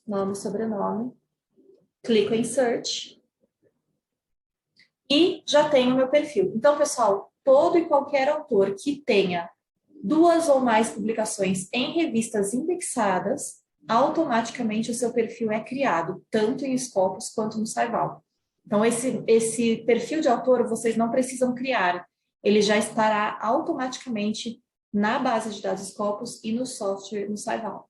nome e sobrenome, clico em Search e já tenho o meu perfil. Então, pessoal, todo e qualquer autor que tenha 2 ou mais publicações em revistas indexadas, automaticamente o seu perfil é criado, tanto em Scopus quanto no SciVal. Então, esse perfil de autor vocês não precisam criar, ele já estará automaticamente na base de dados Scopus e no software no SciVal.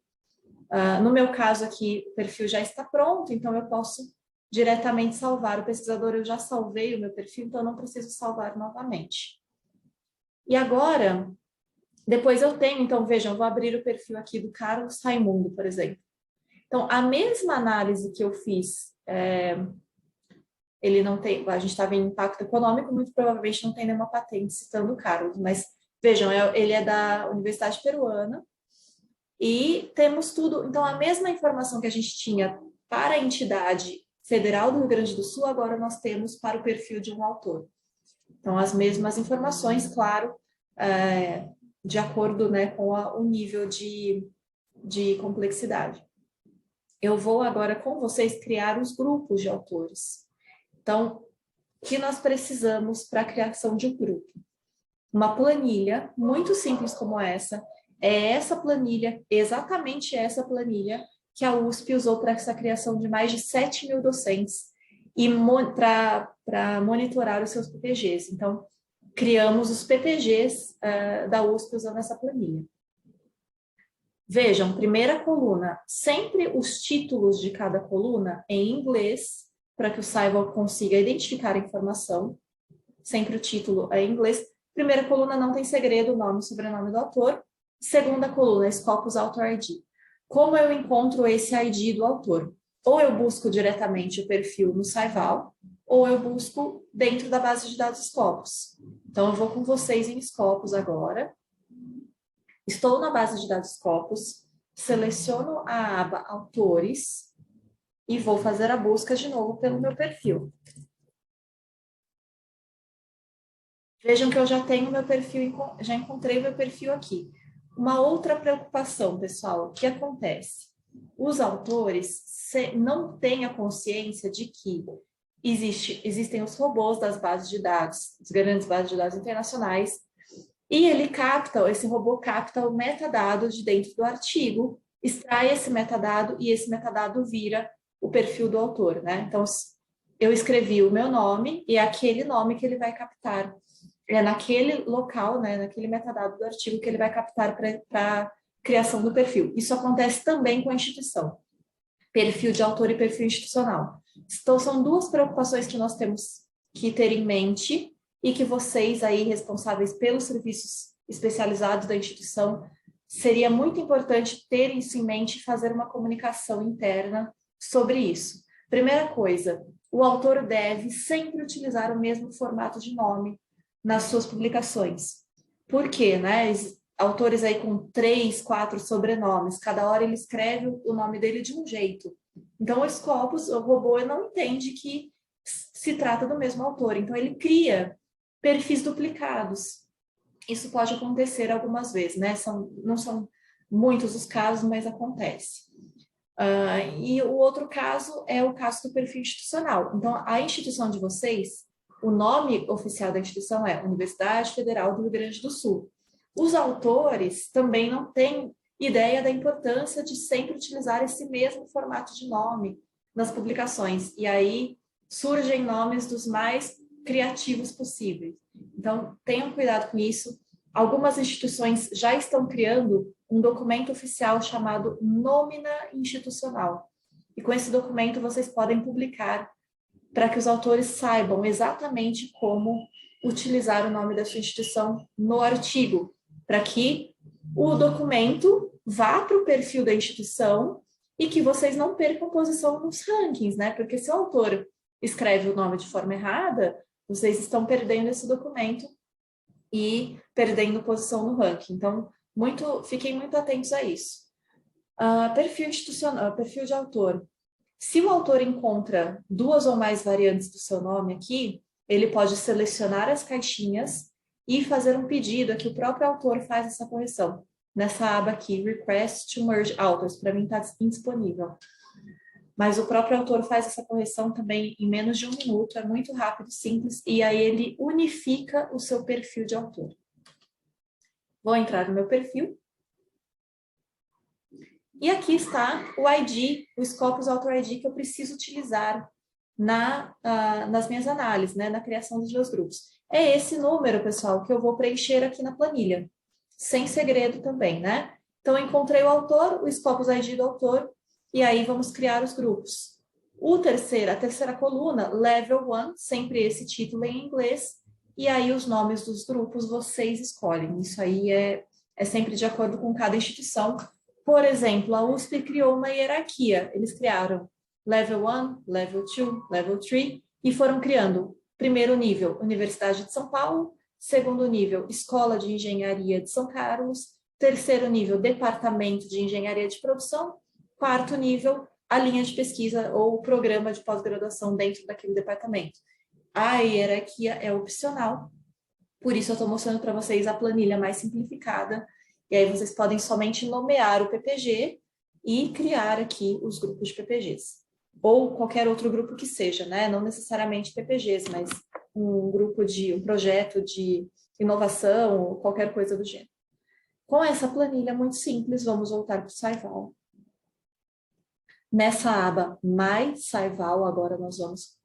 No meu caso aqui, o perfil já está pronto, então eu posso diretamente salvar o pesquisador. Eu já salvei o meu perfil, então eu não preciso salvar novamente. E agora, depois eu tenho, então vejam, eu vou abrir o perfil aqui do Carlos Raimundo, por exemplo. Então, a mesma análise que eu fiz, ele não tem, a gente estava em impacto econômico, muito provavelmente não tem nenhuma patente citando o Carlos, mas vejam, ele é da Universidade Peruana, e temos tudo, então a mesma informação que a gente tinha para a entidade federal do Rio Grande do Sul, agora nós temos para o perfil de um autor. Então, as mesmas informações, claro, de acordo, né, com o nível de complexidade. Eu vou agora com vocês criar os grupos de autores. Então, o que nós precisamos para a criação de um grupo? Uma planilha muito simples como essa. É essa planilha, exatamente essa planilha que a USP usou para essa criação de mais de 7 mil docentes e para monitorar os seus PPGs. Então, criamos os PPGs da USP usando essa planilha. Vejam, primeira coluna, sempre os títulos de cada coluna em inglês, para que o Saiba consiga identificar a informação. Sempre o título é em inglês. Primeira coluna não tem segredo, nome e sobrenome do autor. Segunda coluna, Scopus Author ID. Como eu encontro esse ID do autor? Ou eu busco diretamente o perfil no Saival, ou eu busco dentro da base de dados Scopus. Então, eu vou com vocês em Scopus agora. Estou na base de dados Scopus, seleciono a aba Autores e vou fazer a busca de novo pelo meu perfil. Vejam que eu já tenho meu perfil, já encontrei meu perfil aqui. Uma outra preocupação, pessoal, o que acontece? Os autores não têm a consciência de que existem os robôs das bases de dados, as grandes bases de dados internacionais, e esse robô capta o metadado de dentro do artigo, extrai esse metadado e esse metadado vira o perfil do autor, né? Então, eu escrevi o meu nome e é aquele nome que ele vai captar. É naquele local, né, naquele metadado do artigo que ele vai captar para a criação do perfil. Isso acontece também com a instituição. Perfil de autor e perfil institucional. Então, são duas preocupações que nós temos que ter em mente e que vocês aí, responsáveis pelos serviços especializados da instituição, seria muito importante ter isso em mente e fazer uma comunicação interna sobre isso. Primeira coisa, o autor deve sempre utilizar o mesmo formato de nome nas suas publicações. Por quê, né? Autores aí com 3, 4 sobrenomes, cada hora ele escreve o nome dele de um jeito. Então, o Scopus, o robô, não entende que se trata do mesmo autor. Então, ele cria perfis duplicados. Isso pode acontecer algumas vezes, né? Não são muitos os casos, mas acontece. E o outro caso é o caso do perfil institucional. Então, a instituição de vocês, o nome oficial da instituição é Universidade Federal do Rio Grande do Sul. Os autores também não têm ideia da importância de sempre utilizar esse mesmo formato de nome nas publicações. E aí surgem nomes dos mais criativos possíveis. Então, tenham cuidado com isso. Algumas instituições já estão criando um documento oficial chamado Nômina Institucional. E com esse documento vocês podem publicar para que os autores saibam exatamente como utilizar o nome da sua instituição no artigo, para que o documento vá para o perfil da instituição e que vocês não percam posição nos rankings, né? Porque se o autor escreve o nome de forma errada, vocês estão perdendo esse documento e perdendo posição no ranking. Então, fiquem muito atentos a isso. Perfil institucional, perfil de autor. Se o autor encontra 2 ou mais variantes do seu nome aqui, ele pode selecionar as caixinhas e fazer um pedido a que o próprio autor faz essa correção. Nessa aba aqui, Request to Merge Authors, para mim está indisponível. Mas o próprio autor faz essa correção também em menos de 1 minuto, é muito rápido, simples, e aí ele unifica o seu perfil de autor. Vou entrar no meu perfil. E aqui está o ID, o Scopus Author ID que eu preciso utilizar nas minhas análises, né, na criação dos meus grupos. É esse número, pessoal, que eu vou preencher aqui na planilha. Sem segredo também, né? Então, eu encontrei o autor, o Scopus ID do autor, e aí vamos criar os grupos. A terceira coluna, Level 1, sempre esse título em inglês, e aí os nomes dos grupos vocês escolhem. Isso aí é sempre de acordo com cada instituição. Por exemplo, a USP criou uma hierarquia. Eles criaram Level 1, Level 2, Level 3 e foram criando primeiro nível, Universidade de São Paulo, segundo nível, Escola de Engenharia de São Carlos, terceiro nível, Departamento de Engenharia de Produção, quarto nível, a linha de pesquisa ou o programa de pós-graduação dentro daquele departamento. A hierarquia é opcional, Por isso eu estou mostrando para vocês a planilha mais simplificada, e aí vocês podem somente nomear o PPG e criar aqui os grupos de PPGs. Ou qualquer outro grupo que seja, né? Não necessariamente PPGs, mas um projeto de inovação ou qualquer coisa do gênero. Com essa planilha muito simples, vamos voltar para o SciVal. Nessa aba My SciVal, agora nós vamos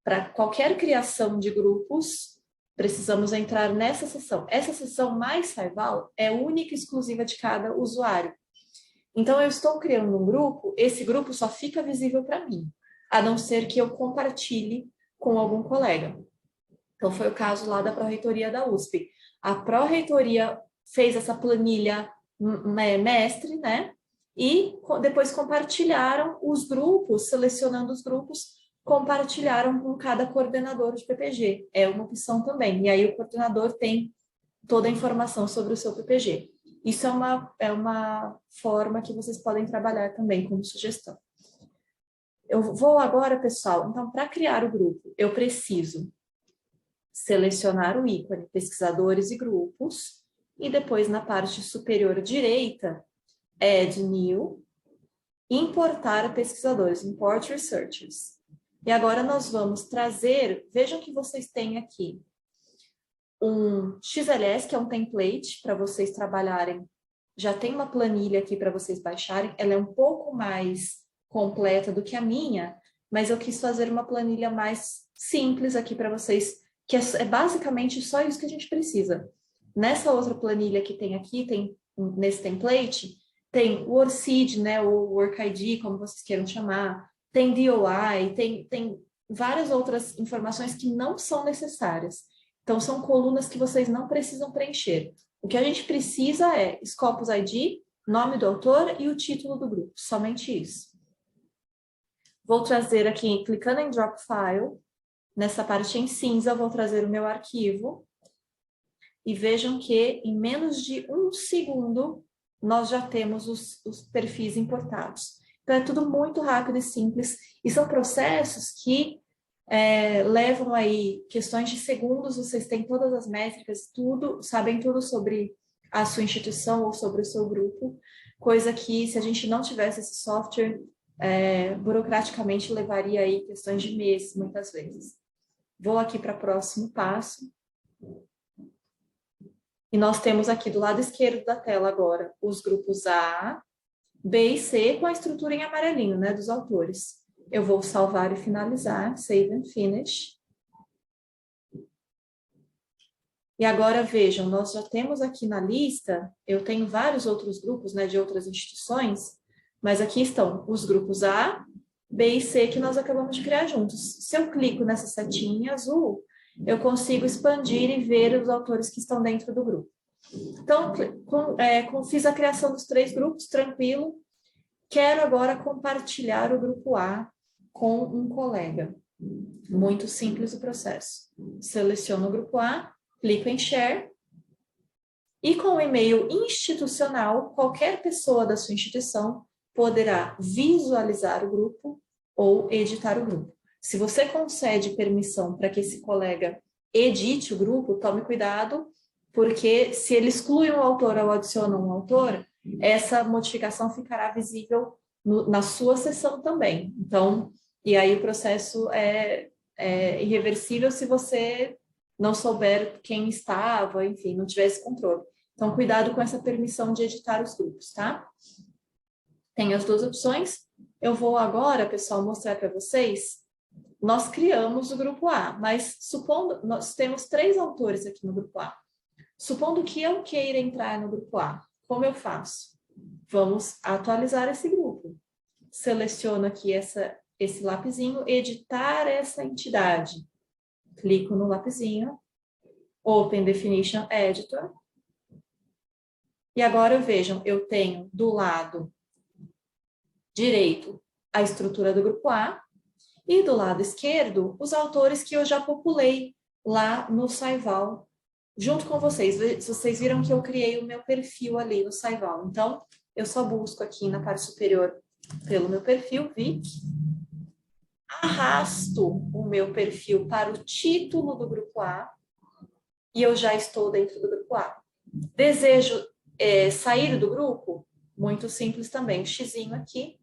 para qualquer criação de grupos, precisamos entrar nessa seção. Essa seção My SciVal é única e exclusiva de cada usuário. Então, eu estou criando um grupo, esse grupo só fica visível para mim, a não ser que eu compartilhe com algum colega. Então, foi o caso lá da Pró-Reitoria da USP. A Pró-Reitoria fez essa planilha mestre, né? E depois compartilharam os grupos, selecionando os grupos, compartilharam com cada coordenador de PPG. É uma opção também. E aí o coordenador tem toda a informação sobre o seu PPG. Isso é uma forma que vocês podem trabalhar também como sugestão. Eu vou agora, pessoal, então, para criar o grupo, eu preciso selecionar o ícone pesquisadores e grupos, e depois na parte superior direita, Add New, importar pesquisadores, Import Researchers. E agora nós vamos trazer, vejam que vocês têm aqui um XLS, que é um template para vocês trabalharem. Já tem uma planilha aqui para vocês baixarem, ela é um pouco mais completa do que a minha, mas eu quis fazer uma planilha mais simples aqui para vocês, que é basicamente só isso que a gente precisa. Nessa outra planilha que tem aqui, nesse template, tem o ORCID, né, ou Work ID, como vocês queiram chamar, tem DOI, tem várias outras informações que não são necessárias. Então, são colunas que vocês não precisam preencher. O que a gente precisa é Scopus ID, nome do autor e o título do grupo, somente isso. Vou trazer aqui, clicando em Drop File, nessa parte em cinza, vou trazer o meu arquivo. E vejam que em menos de 1 segundo, nós já temos os perfis importados. Então, é tudo muito rápido e simples. E são processos que levam aí questões de segundos, vocês têm todas as métricas, tudo, sabem tudo sobre a sua instituição ou sobre o seu grupo, coisa que, se a gente não tivesse esse software, burocraticamente levaria aí questões de meses, muitas vezes. Vou aqui para o próximo passo. E nós temos aqui do lado esquerdo da tela agora os grupos A, B e C com a estrutura em amarelinho, né, dos autores. Eu vou salvar e finalizar, Save and Finish. E agora vejam, nós já temos aqui na lista, eu tenho vários outros grupos, né, de outras instituições, mas aqui estão os grupos A, B e C que nós acabamos de criar juntos. Se eu clico nessa setinha azul, eu consigo expandir e ver os autores que estão dentro do grupo. Então, fiz a criação dos 3 grupos, tranquilo. Quero agora compartilhar o grupo A com um colega. Muito simples o processo. Seleciono o grupo A, clico em Share, e com o e-mail institucional, qualquer pessoa da sua instituição poderá visualizar o grupo ou editar o grupo. Se você concede permissão para que esse colega edite o grupo, tome cuidado, porque se ele exclui um autor ou adiciona um autor, essa modificação ficará visível na sua sessão também. Então, e aí o processo é irreversível se você não souber quem estava, enfim, não tiver esse controle. Então, cuidado com essa permissão de editar os grupos, tá? Tem as 2 opções. Eu vou agora, pessoal, mostrar para vocês. Nós criamos o grupo A, mas supondo, nós temos 3 autores aqui no grupo A. Supondo que eu queira entrar no grupo A, como eu faço? Vamos atualizar esse grupo. Seleciono aqui esse lapisinho, editar essa entidade. Clico no lapisinho, Open Definition Editor. E agora vejam, eu tenho do lado direito a estrutura do grupo A e do lado esquerdo os autores que eu já populei lá no SciVal junto com vocês. Vocês viram que eu criei o meu perfil ali no SciVal. Então, eu só busco aqui na parte superior pelo meu perfil, Vic, arrasto o meu perfil para o título do grupo A e eu já estou dentro do grupo A. Desejo sair do grupo? Muito simples também. O xizinho aqui,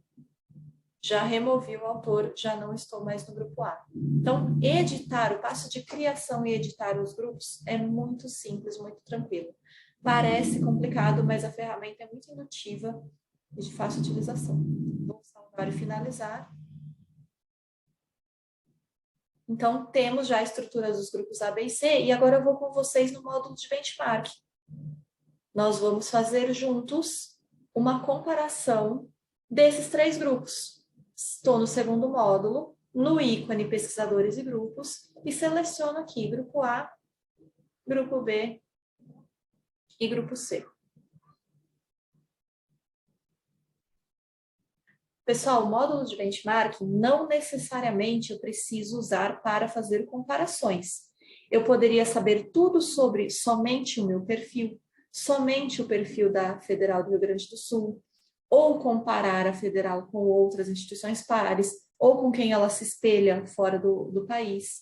já removi o autor, já não estou mais no grupo A. Então, editar, o passo de criação e editar os grupos é muito simples, muito tranquilo. Parece complicado, mas a ferramenta é muito intuitiva e de fácil utilização. Vou salvar e finalizar. Então, temos já a estrutura dos grupos A, B e C, e agora eu vou com vocês no módulo de benchmark. Nós vamos fazer juntos uma comparação desses 3 grupos. Estou no segundo módulo, no ícone pesquisadores e grupos, e seleciono aqui grupo A, grupo B e grupo C. Pessoal, o módulo de benchmarking não necessariamente eu preciso usar para fazer comparações. Eu poderia saber tudo sobre somente o meu perfil, somente o perfil da Federal do Rio Grande do Sul, ou comparar a Federal com outras instituições pares, ou com quem ela se espelha fora do país.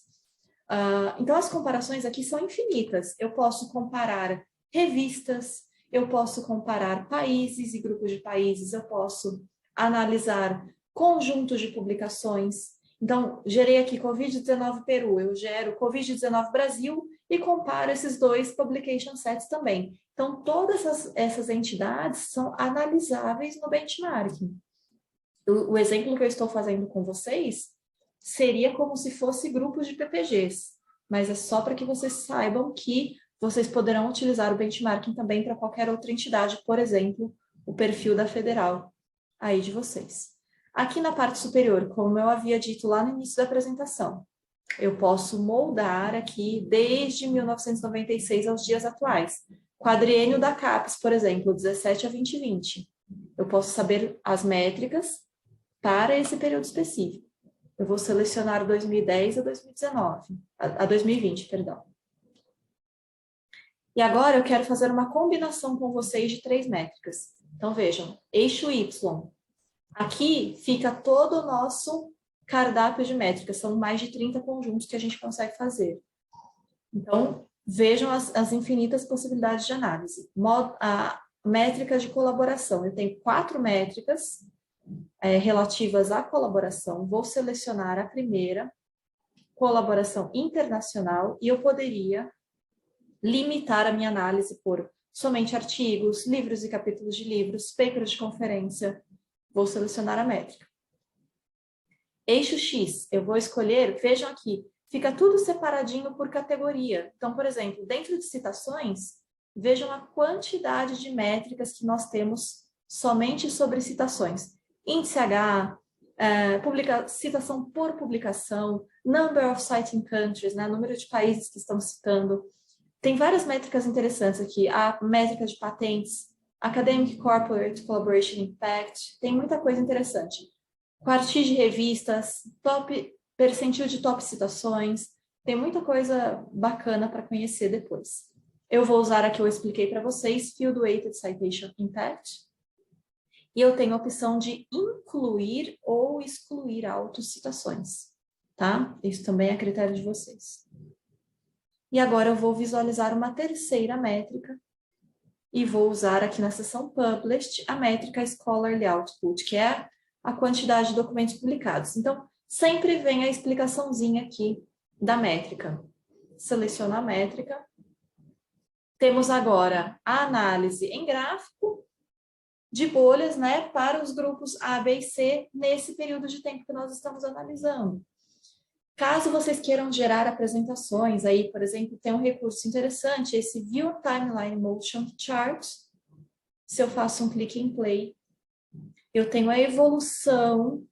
Então, as comparações aqui são infinitas. Eu posso comparar revistas, eu posso comparar países e grupos de países, eu posso analisar conjuntos de publicações. Então, gerei aqui Covid-19 Peru, eu gero Covid-19 Brasil e comparo esses 2 publication sets também. Então, todas essas entidades são analisáveis no benchmarking. O exemplo que eu estou fazendo com vocês seria como se fosse grupos de PPGs, mas é só para que vocês saibam que vocês poderão utilizar o benchmarking também para qualquer outra entidade, por exemplo, o perfil da Federal aí de vocês. Aqui na parte superior, como eu havia dito lá no início da apresentação, eu posso moldar aqui desde 1996 aos dias atuais. Quadriênio da CAPES, por exemplo, 17 a 2020. Eu posso saber as métricas para esse período específico. Eu vou selecionar 2010 a 2019, a 2020, perdão. E agora eu quero fazer uma combinação com vocês de 3 métricas. Então, vejam, eixo Y. Aqui fica todo o nosso cardápio de métricas, são mais de 30 conjuntos que a gente consegue fazer. Então, vejam as infinitas possibilidades de análise. Métricas de colaboração. Eu tenho 4 métricas relativas à colaboração. Vou selecionar a primeira, colaboração internacional, e eu poderia limitar a minha análise por somente artigos, livros e capítulos de livros, papers de conferência. Vou selecionar a métrica. Eixo X, eu vou escolher, vejam aqui, fica tudo separadinho por categoria. Então, por exemplo, dentro de citações, vejam a quantidade de métricas que nós temos somente sobre citações. Índice H, citação por publicação, number of citing countries, né, número de países que estão citando. Tem várias métricas interessantes aqui. A métrica de patentes, Academic Corporate Collaboration Impact, tem muita coisa interessante. Quartis de revistas, percentil de top citações, tem muita coisa bacana para conhecer depois. Eu vou usar aqui, eu expliquei para vocês, Field Weighted Citation Impact, e eu tenho a opção de incluir ou excluir autocitações, tá? Isso também é a critério de vocês. E agora eu vou visualizar uma terceira métrica, e vou usar aqui na seção Published a métrica Scholarly Output, que é a quantidade de documentos publicados. Então, sempre vem a explicaçãozinha aqui da métrica. Seleciono a métrica. Temos agora a análise em gráfico de bolhas, né, para os grupos A, B e C nesse período de tempo que nós estamos analisando. Caso vocês queiram gerar apresentações, aí, por exemplo, tem um recurso interessante, esse View Timeline Motion Chart. Se eu faço um clique em Play, eu tenho a evolução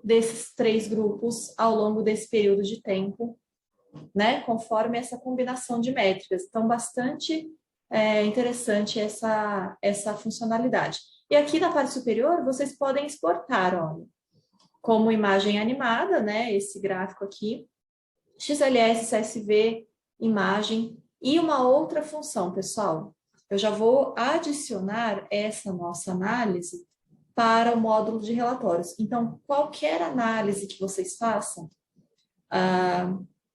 desses 3 grupos ao longo desse período de tempo, né, conforme essa combinação de métricas. Então, bastante interessante essa funcionalidade. E aqui na parte superior, vocês podem exportar, olha, como imagem animada, né, esse gráfico aqui, XLS, CSV, imagem, e uma outra função, pessoal. Eu já vou adicionar essa nossa análise para o módulo de relatórios. Então, qualquer análise que vocês façam,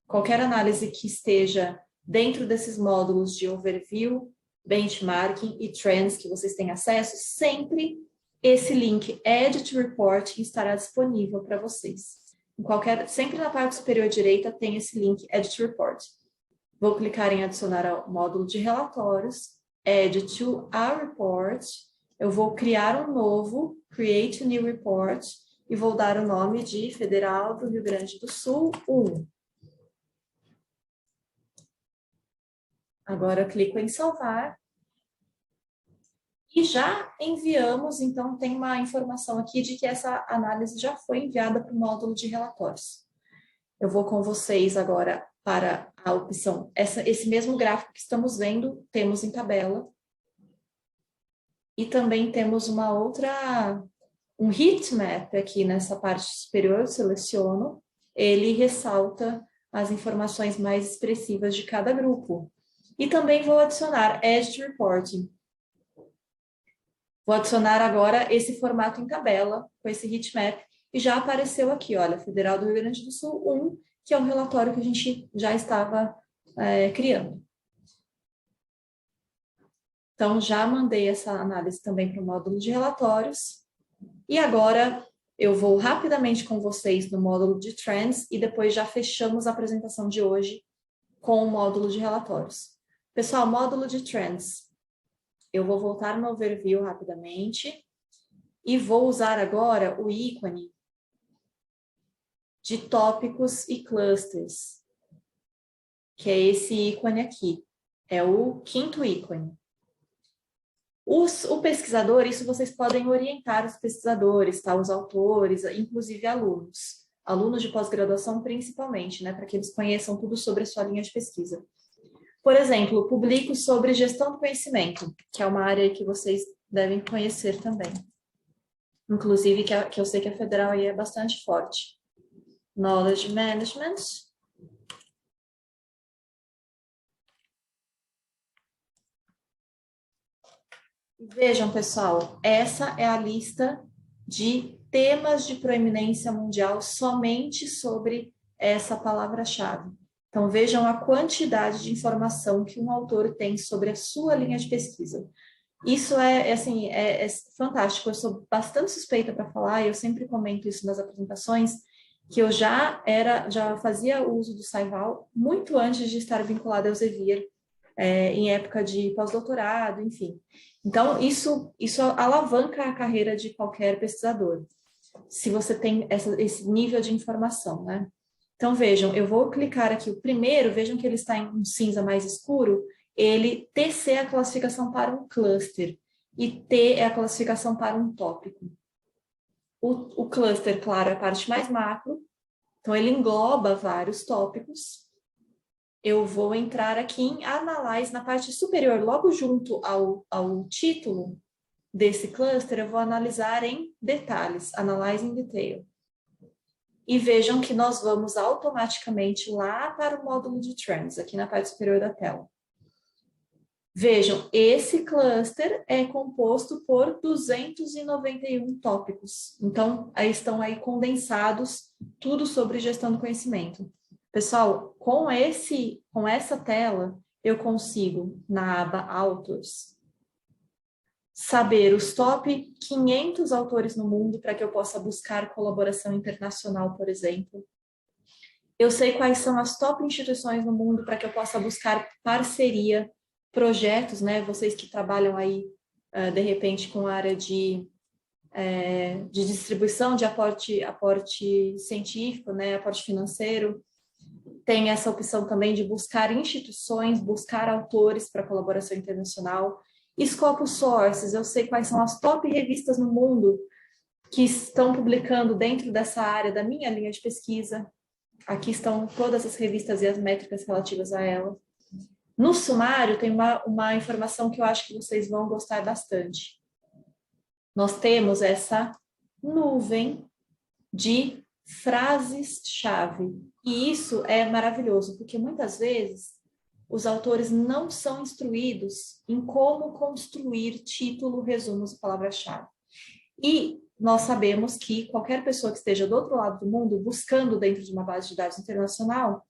qualquer análise que esteja dentro desses módulos de overview, benchmarking e trends que vocês têm acesso, sempre esse link Edit Report estará disponível para vocês. Sempre na parte superior direita tem esse link Edit Report. Vou clicar em adicionar ao módulo de relatórios, Add to a Report. Eu vou criar um novo, Create a New Report, e vou dar o nome de Federal do Rio Grande do Sul 1. Agora eu clico em salvar. E já enviamos, então tem uma informação aqui de que essa análise já foi enviada para o módulo de relatórios. Eu vou com vocês agora para a opção, esse mesmo gráfico que estamos vendo, temos em tabela. E também temos um heat map aqui nessa parte superior, eu seleciono, ele ressalta as informações mais expressivas de cada grupo. E também vou adicionar Edit Reporting. Vou adicionar agora esse formato em tabela, com esse heatmap, e já apareceu aqui, olha, Federal do Rio Grande do Sul 1, que é um relatório que a gente já estava criando. Então, já mandei essa análise também para o módulo de relatórios. E agora, eu vou rapidamente com vocês no módulo de Trends, e depois já fechamos a apresentação de hoje com o módulo de relatórios. Pessoal, módulo de Trends. Eu vou voltar no overview rapidamente e vou usar agora o ícone de tópicos e clusters, que é esse ícone aqui. É o 5º ícone. O pesquisador, isso vocês podem orientar os pesquisadores, tá? Os autores, inclusive alunos. Alunos de pós-graduação principalmente, né? Para que eles conheçam tudo sobre a sua linha de pesquisa. Por exemplo, publico sobre gestão do conhecimento, que é uma área que vocês devem conhecer também. Inclusive, que eu sei que a Federal aí é bastante forte. Knowledge Management. Vejam, pessoal, essa é a lista de temas de proeminência mundial somente sobre essa palavra-chave. Então, vejam a quantidade de informação que um autor tem sobre a sua linha de pesquisa. Isso é fantástico. Eu sou bastante suspeita para falar, e eu sempre comento isso nas apresentações, que eu já fazia uso do Saival muito antes de estar vinculada ao Elsevier, em época de pós-doutorado, enfim. Então, isso alavanca a carreira de qualquer pesquisador, se você tem esse nível de informação, né? Então, vejam, eu vou clicar aqui o primeiro, vejam que ele está em um cinza mais escuro, ele TC é a classificação para um cluster e T é a classificação para um tópico. O cluster, claro, é a parte mais macro, então ele engloba vários tópicos. Eu vou entrar aqui em Analyze, na parte superior, logo junto ao título desse cluster, eu vou analisar em detalhes, Analyze in Detail. E vejam que nós vamos automaticamente lá para o módulo de Trends, aqui na parte superior da tela. Vejam, esse cluster é composto por 291 tópicos. Então, aí estão aí condensados tudo sobre gestão do conhecimento. Pessoal, com essa tela, eu consigo, na aba Authors, saber os top 500 autores no mundo para que eu possa buscar colaboração internacional, por exemplo. Eu sei quais são as top instituições no mundo para que eu possa buscar parceria, projetos, né? Vocês que trabalham aí, de repente, com a área de distribuição de aporte científico, né? Aporte financeiro. Tem essa opção também de buscar instituições, buscar autores para colaboração internacional. Scopus Sources, eu sei quais são as top revistas no mundo que estão publicando dentro dessa área da minha linha de pesquisa. Aqui estão todas as revistas e as métricas relativas a ela. No sumário tem uma informação que eu acho que vocês vão gostar bastante. Nós temos essa nuvem de frases-chave. E isso é maravilhoso, porque muitas vezes os autores não são instruídos em como construir título, resumos e palavra-chave. E nós sabemos que qualquer pessoa que esteja do outro lado do mundo, buscando dentro de uma base de dados internacional,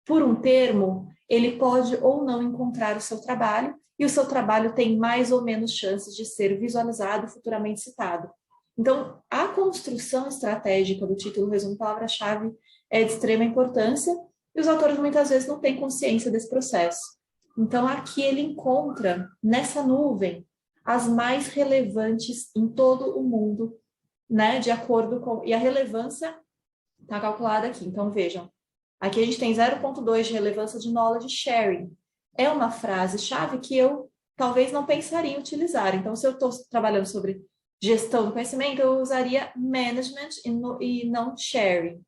por um termo, ele pode ou não encontrar o seu trabalho, e o seu trabalho tem mais ou menos chances de ser visualizado e futuramente citado. Então, a construção estratégica do título, resumo, palavra-chave é de extrema importância, e os autores muitas vezes não têm consciência desse processo. Então, aqui ele encontra, nessa nuvem, as mais relevantes em todo o mundo, né, de acordo com... E a relevância está calculada aqui. Então, vejam, aqui a gente tem 0,2 de relevância de knowledge sharing. É uma frase-chave que eu talvez não pensaria em utilizar. Então, se eu estou trabalhando sobre gestão do conhecimento, eu usaria management e não sharing.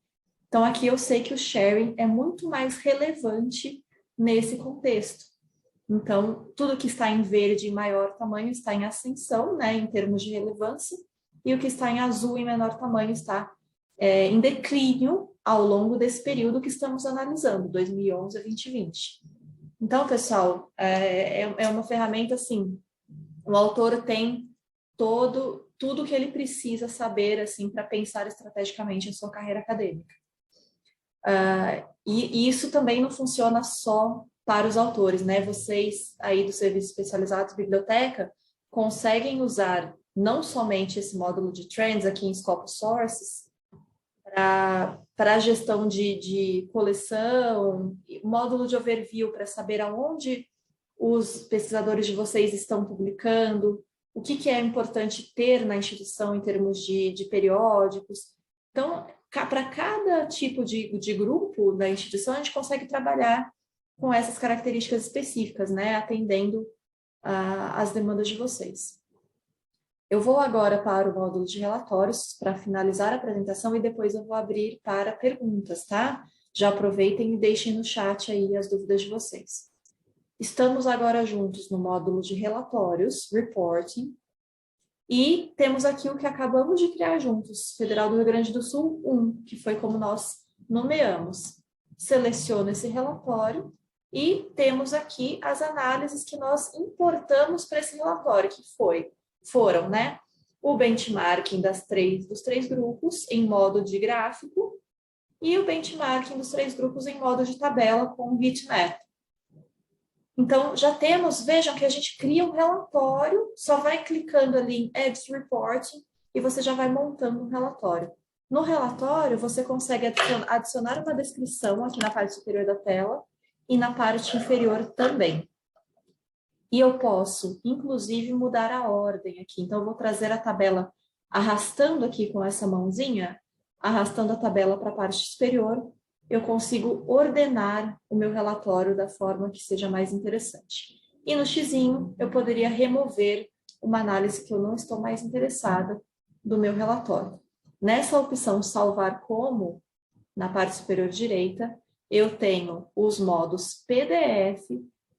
Então, aqui eu sei que o sharing é muito mais relevante nesse contexto. Então, tudo que está em verde em maior tamanho está em ascensão, né, em termos de relevância, e o que está em azul em menor tamanho está em declínio ao longo desse período que estamos analisando, 2011 a 2020. Então, pessoal, é uma ferramenta assim, o autor tem tudo que ele precisa saber assim para pensar estrategicamente em sua carreira acadêmica. E isso também não funciona só para os autores, né? Vocês aí do Serviço Especializado Biblioteca conseguem usar não somente esse módulo de Trends aqui em Scopus Sources para a gestão de coleção, módulo de overview para saber aonde os pesquisadores de vocês estão publicando, o que é importante ter na instituição em termos de periódicos. Então, para cada tipo de grupo da instituição, a gente consegue trabalhar com essas características específicas, né, atendendo às demandas de vocês. Eu vou agora para o módulo de relatórios para finalizar a apresentação e depois eu vou abrir para perguntas, tá? Já aproveitem e deixem no chat aí as dúvidas de vocês. Estamos agora juntos no módulo de relatórios, reporting, e temos aqui o que acabamos de criar juntos, Federal do Rio Grande do Sul 1, que foi como nós nomeamos. Seleciono esse relatório e temos aqui as análises que nós importamos para esse relatório, que foram, né, o benchmarking dos três grupos em modo de gráfico e o benchmarking dos três grupos em modo de tabela com o heatmap. Então, já temos, vejam que a gente cria um relatório, só vai clicando ali em Edit Reporting e você já vai montando um relatório. No relatório, você consegue adicionar uma descrição aqui na parte superior da tela e na parte inferior também. E eu posso, inclusive, mudar a ordem aqui. Então, eu vou trazer a tabela arrastando aqui com essa mãozinha, arrastando a tabela para a parte superior, eu consigo ordenar o meu relatório da forma que seja mais interessante. E no xizinho, eu poderia remover uma análise que eu não estou mais interessada do meu relatório. Nessa opção salvar como, na parte superior direita, eu tenho os modos PDF,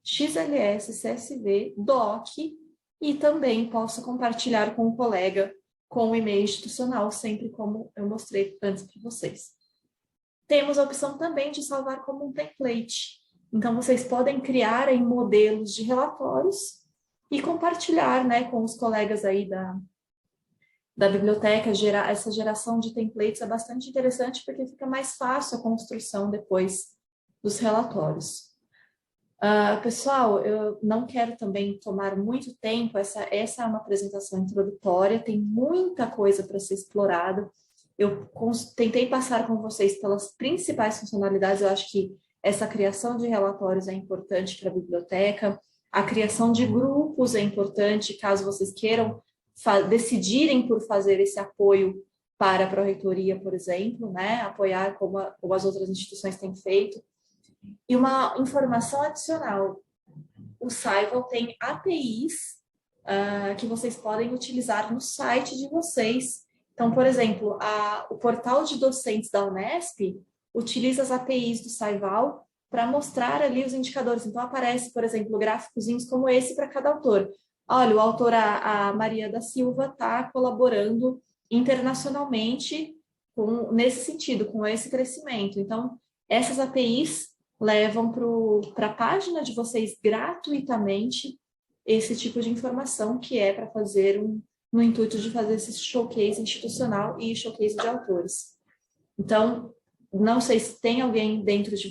XLS, CSV, DOC e também posso compartilhar com um colega com o e-mail institucional, sempre como eu mostrei antes para vocês. Temos a opção também de salvar como um template. Então, vocês podem criar aí modelos de relatórios e compartilhar, né, com os colegas aí da biblioteca. Essa geração de templates é bastante interessante porque fica mais fácil a construção depois dos relatórios. Pessoal, eu não quero também tomar muito tempo, essa é uma apresentação introdutória, tem muita coisa para ser explorada. Eu tentei passar com vocês pelas principais funcionalidades, eu acho que essa criação de relatórios é importante para a biblioteca, a criação de grupos é importante, caso vocês queiram decidirem por fazer esse apoio para a Pró-Reitoria, por exemplo, né? Apoiar como as outras instituições têm feito. E uma informação adicional, o Saival tem APIs que vocês podem utilizar no site de vocês. Então, por exemplo, o portal de docentes da Unesp utiliza as APIs do Saival para mostrar ali os indicadores. Então, aparece, por exemplo, gráficozinhos como esse para cada autor. Olha, o autor, a Maria da Silva, está colaborando internacionalmente nesse sentido, com esse crescimento. Então, essas APIs levam para a página de vocês gratuitamente esse tipo de informação que é para fazer no intuito de fazer esse showcase institucional e showcase de autores. Então, Não sei se tem alguém dentro de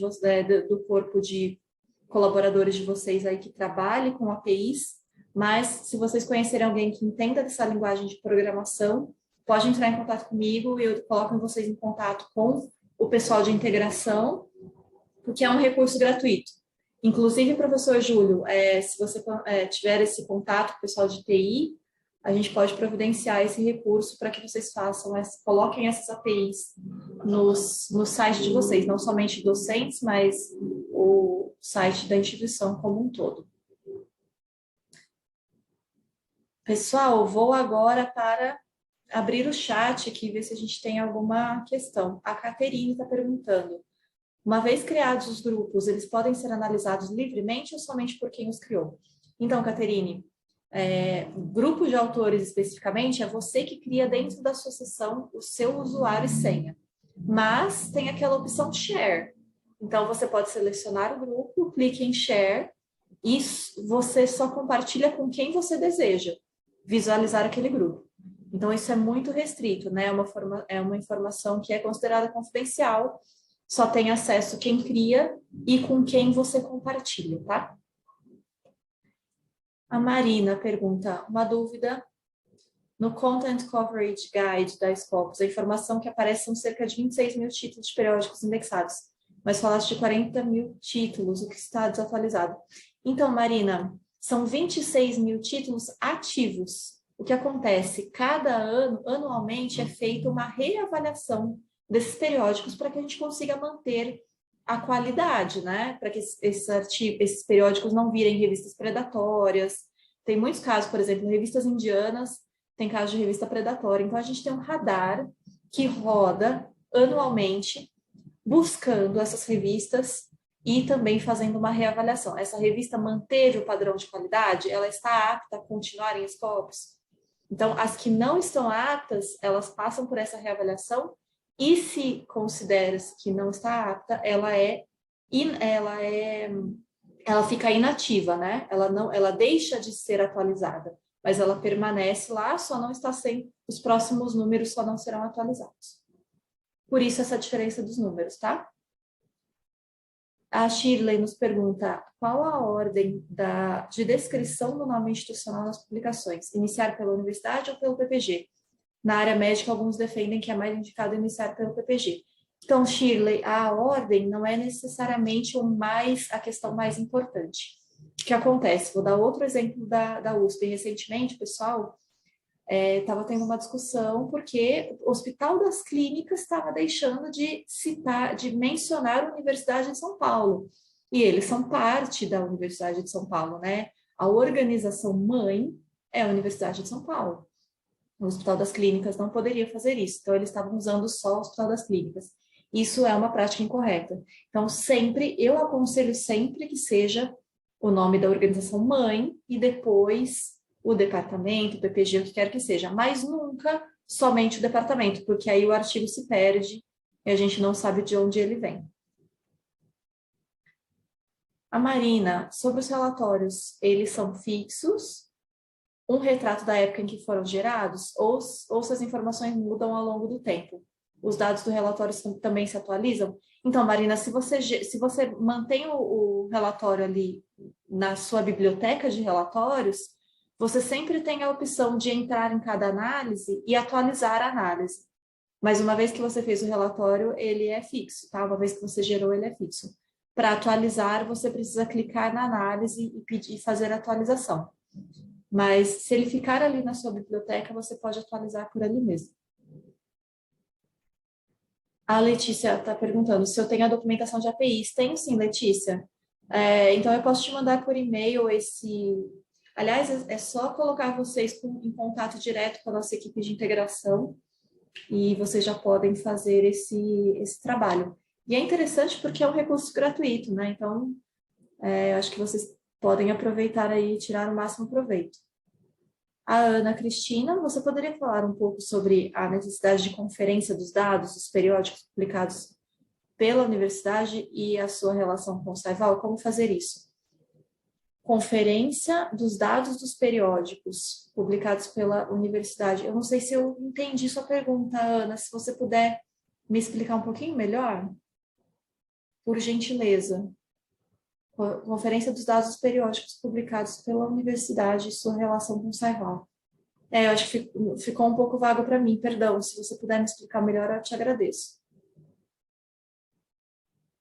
do corpo de colaboradores de vocês aí que trabalhe com APIs, mas se vocês conhecerem alguém que entenda dessa linguagem de programação, pode entrar em contato comigo e eu coloco vocês em contato com o pessoal de integração, porque é um recurso gratuito. Inclusive, professor Júlio, se você tiver esse contato com o pessoal de TI, a gente pode providenciar esse recurso para que vocês coloquem essas APIs no site de vocês, não somente docentes, mas o site da instituição como um todo. Pessoal, vou agora para abrir o chat aqui, ver se a gente tem alguma questão. A Caterine está perguntando, uma vez criados os grupos, eles podem ser analisados livremente ou somente por quem os criou? Então, Caterine, grupo de autores especificamente é você que cria dentro da sua sessão o seu usuário e senha. Mas tem aquela opção share. Então, você pode selecionar o grupo, clique em share e você só compartilha com quem você deseja visualizar aquele grupo. Então, isso é muito restrito, né? É uma informação que é considerada confidencial, só tem acesso quem cria e com quem você compartilha, tá? A Marina pergunta, uma dúvida, no Content Coverage Guide da Scopus, a informação que aparece são cerca de 26 mil títulos de periódicos indexados, mas falaste de 40 mil títulos, o que está desatualizado. Então, Marina, são 26 mil títulos ativos. O que acontece? Cada ano, anualmente, é feita uma reavaliação desses periódicos para que a gente consiga manter a qualidade, né? Para que esses periódicos não virem revistas predatórias. Tem muitos casos, por exemplo, revistas indianas, tem casos de revista predatória. Então, a gente tem um radar que roda anualmente buscando essas revistas e também fazendo uma reavaliação. Essa revista manteve o padrão de qualidade? Ela está apta a continuar em Scopus? Então, as que não estão aptas, elas passam por essa reavaliação e se considera-se que não está apta, ela fica inativa, né? Ela deixa de ser atualizada, mas ela permanece lá, só não está sem, os próximos números só não serão atualizados. Por isso essa diferença dos números, tá? A Shirley nos pergunta, qual a ordem de descrição do nome institucional nas publicações? Iniciar pela universidade ou pelo PPG? Na área médica, alguns defendem que é mais indicado iniciar pelo PPG. Então, Shirley, a ordem não é necessariamente a questão mais importante. O que acontece? Vou dar outro exemplo da USP. Recentemente, pessoal, estava tendo uma discussão porque o Hospital das Clínicas estava deixando de mencionar a Universidade de São Paulo. E eles são parte da Universidade de São Paulo, né? A organização mãe é a Universidade de São Paulo. O Hospital das Clínicas não poderia fazer isso, então eles estavam usando só o Hospital das Clínicas. Isso é uma prática incorreta. Então, eu aconselho sempre que seja o nome da organização mãe e depois o departamento, o PPG, o que quer que seja, mas nunca somente o departamento, porque aí o artigo se perde e a gente não sabe de onde ele vem. A Marina, sobre os relatórios, eles são fixos, um retrato da época em que foram gerados, ou se as informações mudam ao longo do tempo. Os dados do relatório também se atualizam? Então, Marina, se você mantém o relatório ali na sua biblioteca de relatórios, você sempre tem a opção de entrar em cada análise e atualizar a análise. Mas uma vez que você fez o relatório, ele é fixo, tá? Uma vez que você gerou, ele é fixo. Para atualizar, você precisa clicar na análise e fazer a atualização. Mas se ele ficar ali na sua biblioteca, você pode atualizar por ali mesmo. A Letícia está perguntando se eu tenho a documentação de APIs. Tenho sim, Letícia. Então, eu posso te mandar por e-mail esse... Aliás, é só colocar vocês em contato direto com a nossa equipe de integração e vocês já podem fazer esse trabalho. E é interessante porque é um recurso gratuito, né? Então, acho que vocês podem aproveitar aí e tirar o máximo proveito. A Ana Cristina, você poderia falar um pouco sobre a necessidade de conferência dos dados, dos periódicos publicados pela universidade e a sua relação com o SciVal? Como fazer isso? Conferência dos dados dos periódicos publicados pela universidade. Eu não sei se eu entendi sua pergunta, Ana, se você puder me explicar um pouquinho melhor? Por gentileza. Conferência dos dados periódicos publicados pela universidade e sua relação com o SciVal. Eu acho que ficou um pouco vago para mim, perdão. Se você puder me explicar melhor, eu te agradeço.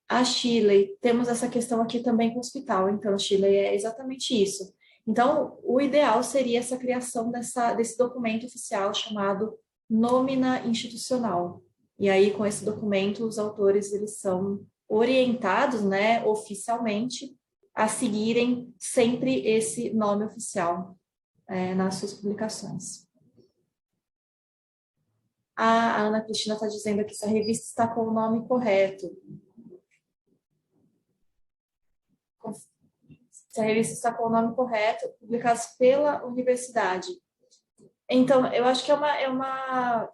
A Shirley, temos essa questão aqui também com o hospital. Então, Shirley, é exatamente isso. Então, o ideal seria essa criação desse documento oficial chamado Nômina Institucional. E aí, com esse documento, os autores eles são orientados, né, oficialmente, a seguirem sempre esse nome oficial nas suas publicações. A Ana Cristina está dizendo aqui se a revista está com o nome correto. Se a revista está com o nome correto, publicados pela universidade. Então, eu acho que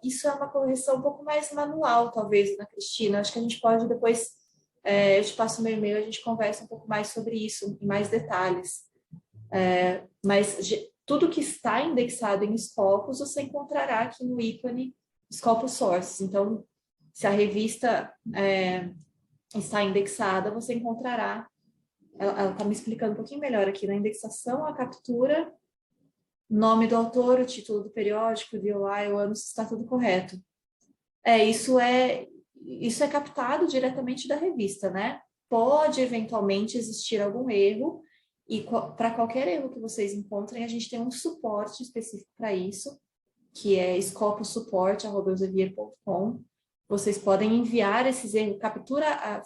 isso é uma correção um pouco mais manual, talvez, Ana Cristina. Acho que a gente pode depois, eu te passo meu e-mail, a gente conversa um pouco mais sobre isso, em mais detalhes. Mas tudo que está indexado em Scopus, você encontrará aqui no ícone Scopus Sources. Então, se a revista está indexada, você encontrará. Ela está me explicando um pouquinho melhor aqui, na indexação, a captura, nome do autor, o título do periódico, o DOI, o ano, se está tudo correto. Isso é captado diretamente da revista, né? Pode, eventualmente, existir algum erro, e para qualquer erro que vocês encontrem, a gente tem um suporte específico para isso, que é scoposupport@elsevier.com. Vocês podem enviar esses erros,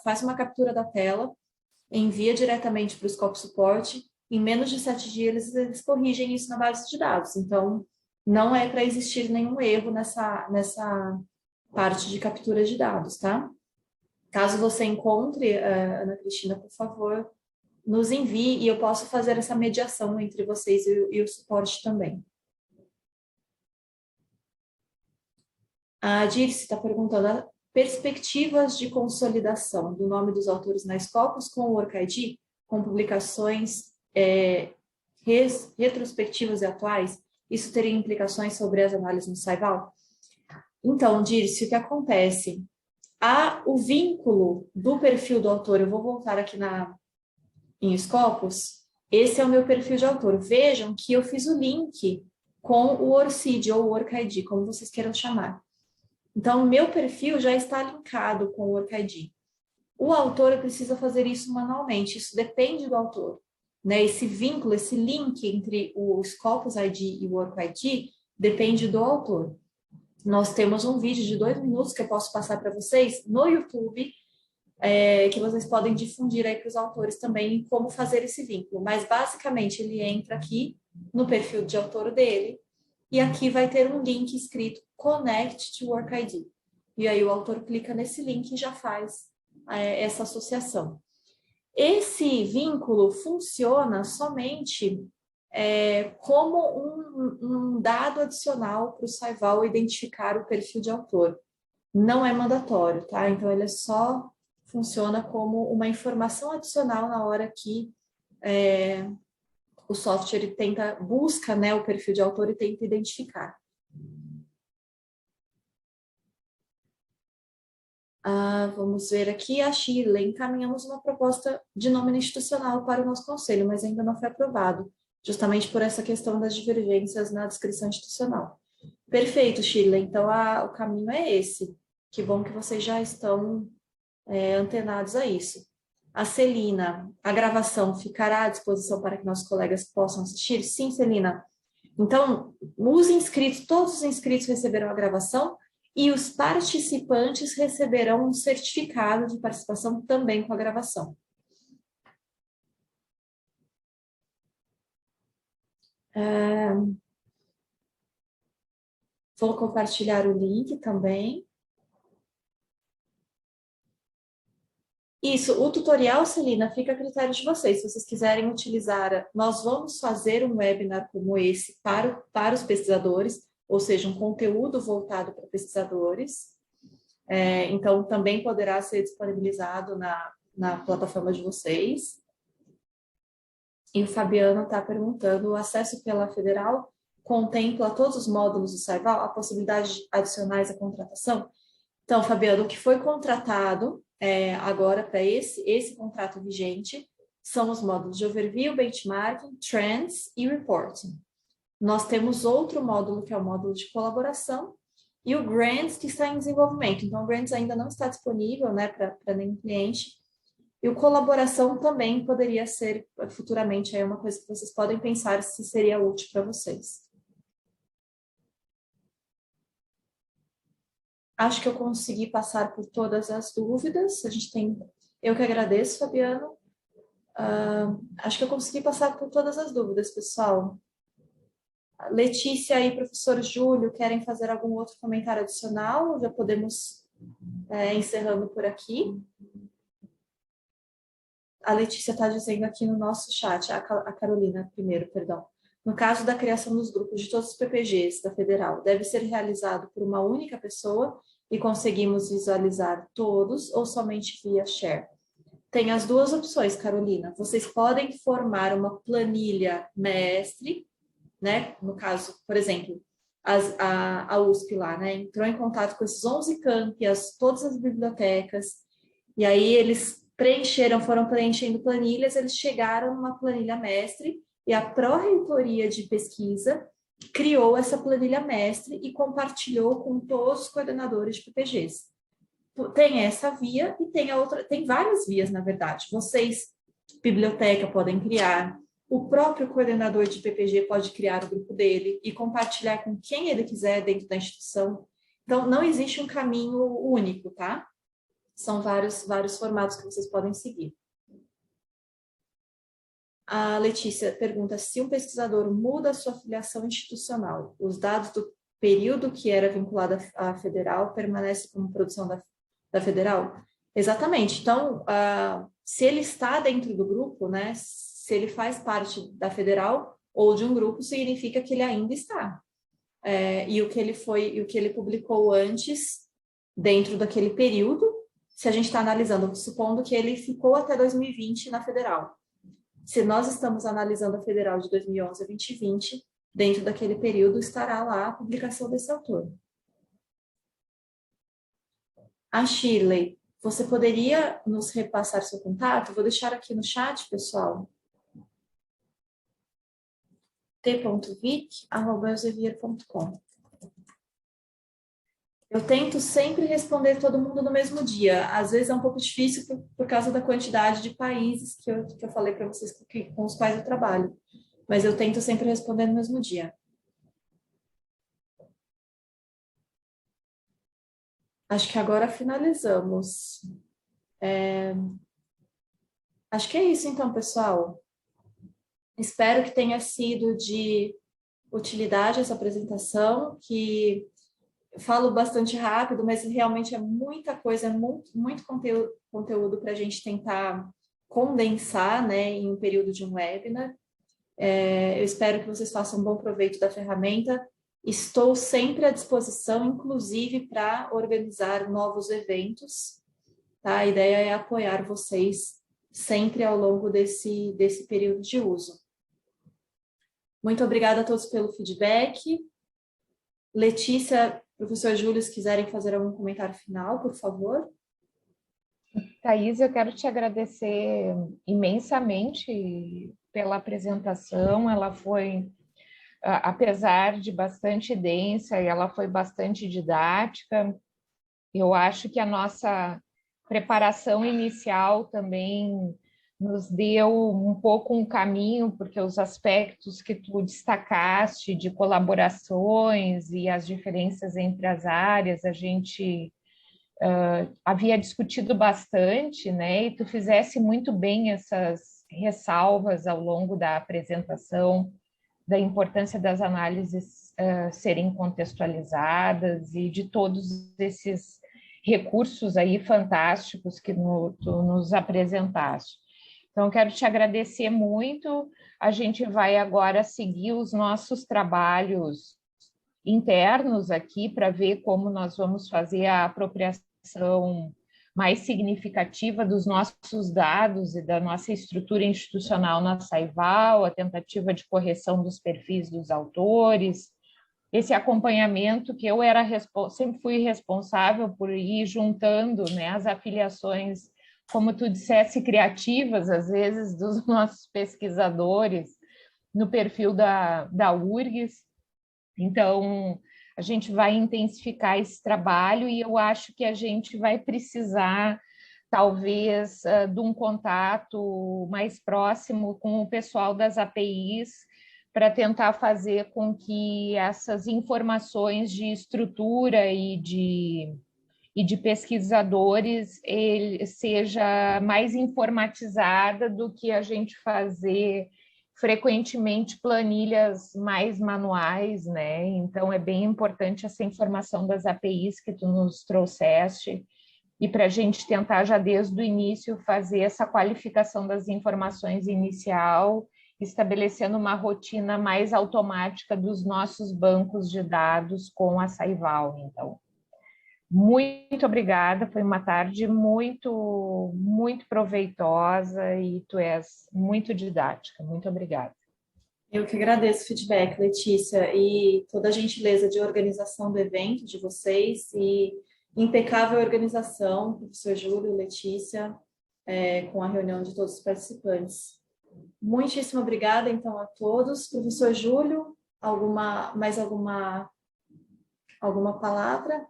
faz uma captura da tela, envia diretamente para o Scopus Support. Em menos de 7 dias, eles corrigem isso na base de dados. Então, não é para existir nenhum erro nessa parte de captura de dados, tá? Caso você encontre, Ana Cristina, por favor, nos envie e eu posso fazer essa mediação entre vocês e o suporte também. A Dirce está perguntando: perspectivas de consolidação do nome dos autores na Scopus com o OrcID, com publicações retrospectivas e atuais, isso teria implicações sobre as análises no SciVal? Então, Dirce, o que acontece? O vínculo do perfil do autor, eu vou voltar aqui em Scopus, esse é o meu perfil de autor. Vejam que eu fiz o link com o ORCID ou o OrcID, como vocês queiram chamar. Então, o meu perfil já está linkado com o OrcID. O autor precisa fazer isso manualmente, isso depende do autor. Né? Esse vínculo, esse link entre o Scopus ID e o OrcID depende do autor. Nós temos um vídeo de 2 minutos que eu posso passar para vocês no YouTube, que vocês podem difundir aí para os autores também como fazer esse vínculo. Mas, basicamente, ele entra aqui no perfil de autor dele, e aqui vai ter um link escrito Connect to OrcID. E aí o autor clica nesse link e já faz essa associação. Esse vínculo funciona somente como um dado adicional para o SciVal identificar o perfil de autor. Não é mandatório, tá? Então, ele só funciona como uma informação adicional na hora que o software busca, né, o perfil de autor e tenta identificar. Vamos ver aqui a Shirley. Encaminhamos uma proposta de nome institucional para o nosso conselho, mas ainda não foi aprovado, justamente por essa questão das divergências na descrição institucional. Perfeito, Shirley. Então, o caminho é esse. Que bom que vocês já estão antenados a isso. A Celina, a gravação ficará à disposição para que nossos colegas possam assistir? Sim, Celina. Então, todos os inscritos receberão a gravação e os participantes receberão um certificado de participação também com a gravação. Vou compartilhar o link também. Isso, o tutorial, Celina, fica a critério de vocês. Se vocês quiserem utilizar, nós vamos fazer um webinar como esse para os pesquisadores, ou seja, um conteúdo voltado para pesquisadores. Então, também poderá ser disponibilizado na plataforma de vocês. E o Fabiano está perguntando: o acesso pela federal contempla todos os módulos do SciVal, a possibilidade de adicionais à contratação? Então, Fabiano, o que foi contratado agora para esse contrato vigente são os módulos de Overview, Benchmarking, Trends e Reporting. Nós temos outro módulo, que é o módulo de colaboração, e o Grants, que está em desenvolvimento. Então, o Grants ainda não está disponível, né, para nenhum cliente. E o colaboração também poderia ser futuramente uma coisa que vocês podem pensar se seria útil para vocês. Acho que eu consegui passar por todas as dúvidas. Eu que agradeço, Fabiano. Acho que eu consegui passar por todas as dúvidas, pessoal. Letícia e professor Júlio, querem fazer algum outro comentário adicional? Já podemos encerrando por aqui. A Letícia está dizendo aqui no nosso chat, a Carolina primeiro, perdão. No caso da criação dos grupos de todos os PPGs da Federal, deve ser realizado por uma única pessoa e conseguimos visualizar todos ou somente via share? Tem as duas opções, Carolina. Vocês podem formar uma planilha mestre, né? No caso, por exemplo, a USP lá, né? Entrou em contato com esses 11 campi, todas as bibliotecas, e aí eles foram preenchendo planilhas, eles chegaram numa planilha mestre, e a Pró-Reitoria de Pesquisa criou essa planilha mestre e compartilhou com todos os coordenadores de PPGs. Tem essa via e tem a outra, tem várias vias, na verdade. Vocês, biblioteca, podem criar, o próprio coordenador de PPG pode criar o grupo dele e compartilhar com quem ele quiser dentro da instituição. Então, não existe um caminho único, tá? São vários formatos que vocês podem seguir. A Letícia pergunta se um pesquisador muda a sua filiação institucional, os dados do período que era vinculado à federal permanecem como produção da federal? Exatamente. Então, se ele está dentro do grupo, né, se ele faz parte da federal ou de um grupo, significa que ele ainda está. E o que ele publicou antes, dentro daquele período, se a gente está analisando, supondo que ele ficou até 2020 na federal. Se nós estamos analisando a federal de 2011 a 2020, dentro daquele período estará lá a publicação desse autor. A Shirley, você poderia nos repassar seu contato? Vou deixar aqui no chat, pessoal. t.vic@elsevier.com. Eu tento sempre responder todo mundo no mesmo dia. Às vezes é um pouco difícil por causa da quantidade de países que eu falei para vocês com os quais eu trabalho. Mas eu tento sempre responder no mesmo dia. Acho que agora finalizamos. Acho que é isso então, pessoal. Espero que tenha sido de utilidade essa apresentação, que eu falo bastante rápido, mas realmente é muita coisa, muito conteúdo para a gente tentar condensar, né, em um período de um webinar. Eu espero que vocês façam um bom proveito da ferramenta. Estou sempre à disposição, inclusive para organizar novos eventos. Tá? A ideia é apoiar vocês sempre ao longo desse período de uso. Muito obrigada a todos pelo feedback. Letícia, professor Júlio, se quiserem fazer algum comentário final, por favor. Thaís, eu quero te agradecer imensamente pela apresentação. Ela foi, apesar de bastante densa, ela foi bastante didática. Eu acho que a nossa preparação inicial também nos deu um pouco um caminho, porque os aspectos que tu destacaste de colaborações e as diferenças entre as áreas, a gente havia discutido bastante, né? E tu fizesse muito bem essas ressalvas ao longo da apresentação, da importância das análises serem contextualizadas e de todos esses recursos aí fantásticos que tu nos apresentaste. Então, quero te agradecer muito. A gente vai agora seguir os nossos trabalhos internos aqui para ver como nós vamos fazer a apropriação mais significativa dos nossos dados e da nossa estrutura institucional na Saival, a tentativa de correção dos perfis dos autores, esse acompanhamento que eu sempre fui responsável por ir juntando, né, as afiliações, como tu dissesse, criativas, às vezes, dos nossos pesquisadores no perfil da URGS. Então, a gente vai intensificar esse trabalho e eu acho que a gente vai precisar, talvez, de um contato mais próximo com o pessoal das APIs, para tentar fazer com que essas informações de estrutura e de pesquisadores seja mais informatizada do que a gente fazer frequentemente planilhas mais manuais, né? Então é bem importante essa informação das APIs que tu nos trouxeste, e para a gente tentar já desde o início fazer essa qualificação das informações inicial, estabelecendo uma rotina mais automática dos nossos bancos de dados com a Saival. Então, muito obrigada, foi uma tarde muito, muito proveitosa e tu és muito didática. Muito obrigada. Eu que agradeço o feedback, Letícia, e toda a gentileza de organização do evento de vocês e impecável organização, professor Júlio, Letícia, com a reunião de todos os participantes. Muitíssimo obrigada, então, a todos. Professor Júlio, mais alguma palavra?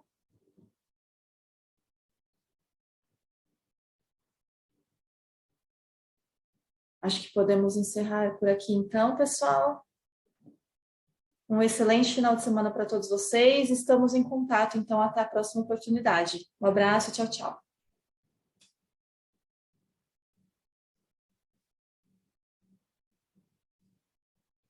Acho que podemos encerrar por aqui, então, pessoal. Um excelente final de semana para todos vocês. Estamos em contato, então, até a próxima oportunidade. Um abraço, tchau, tchau.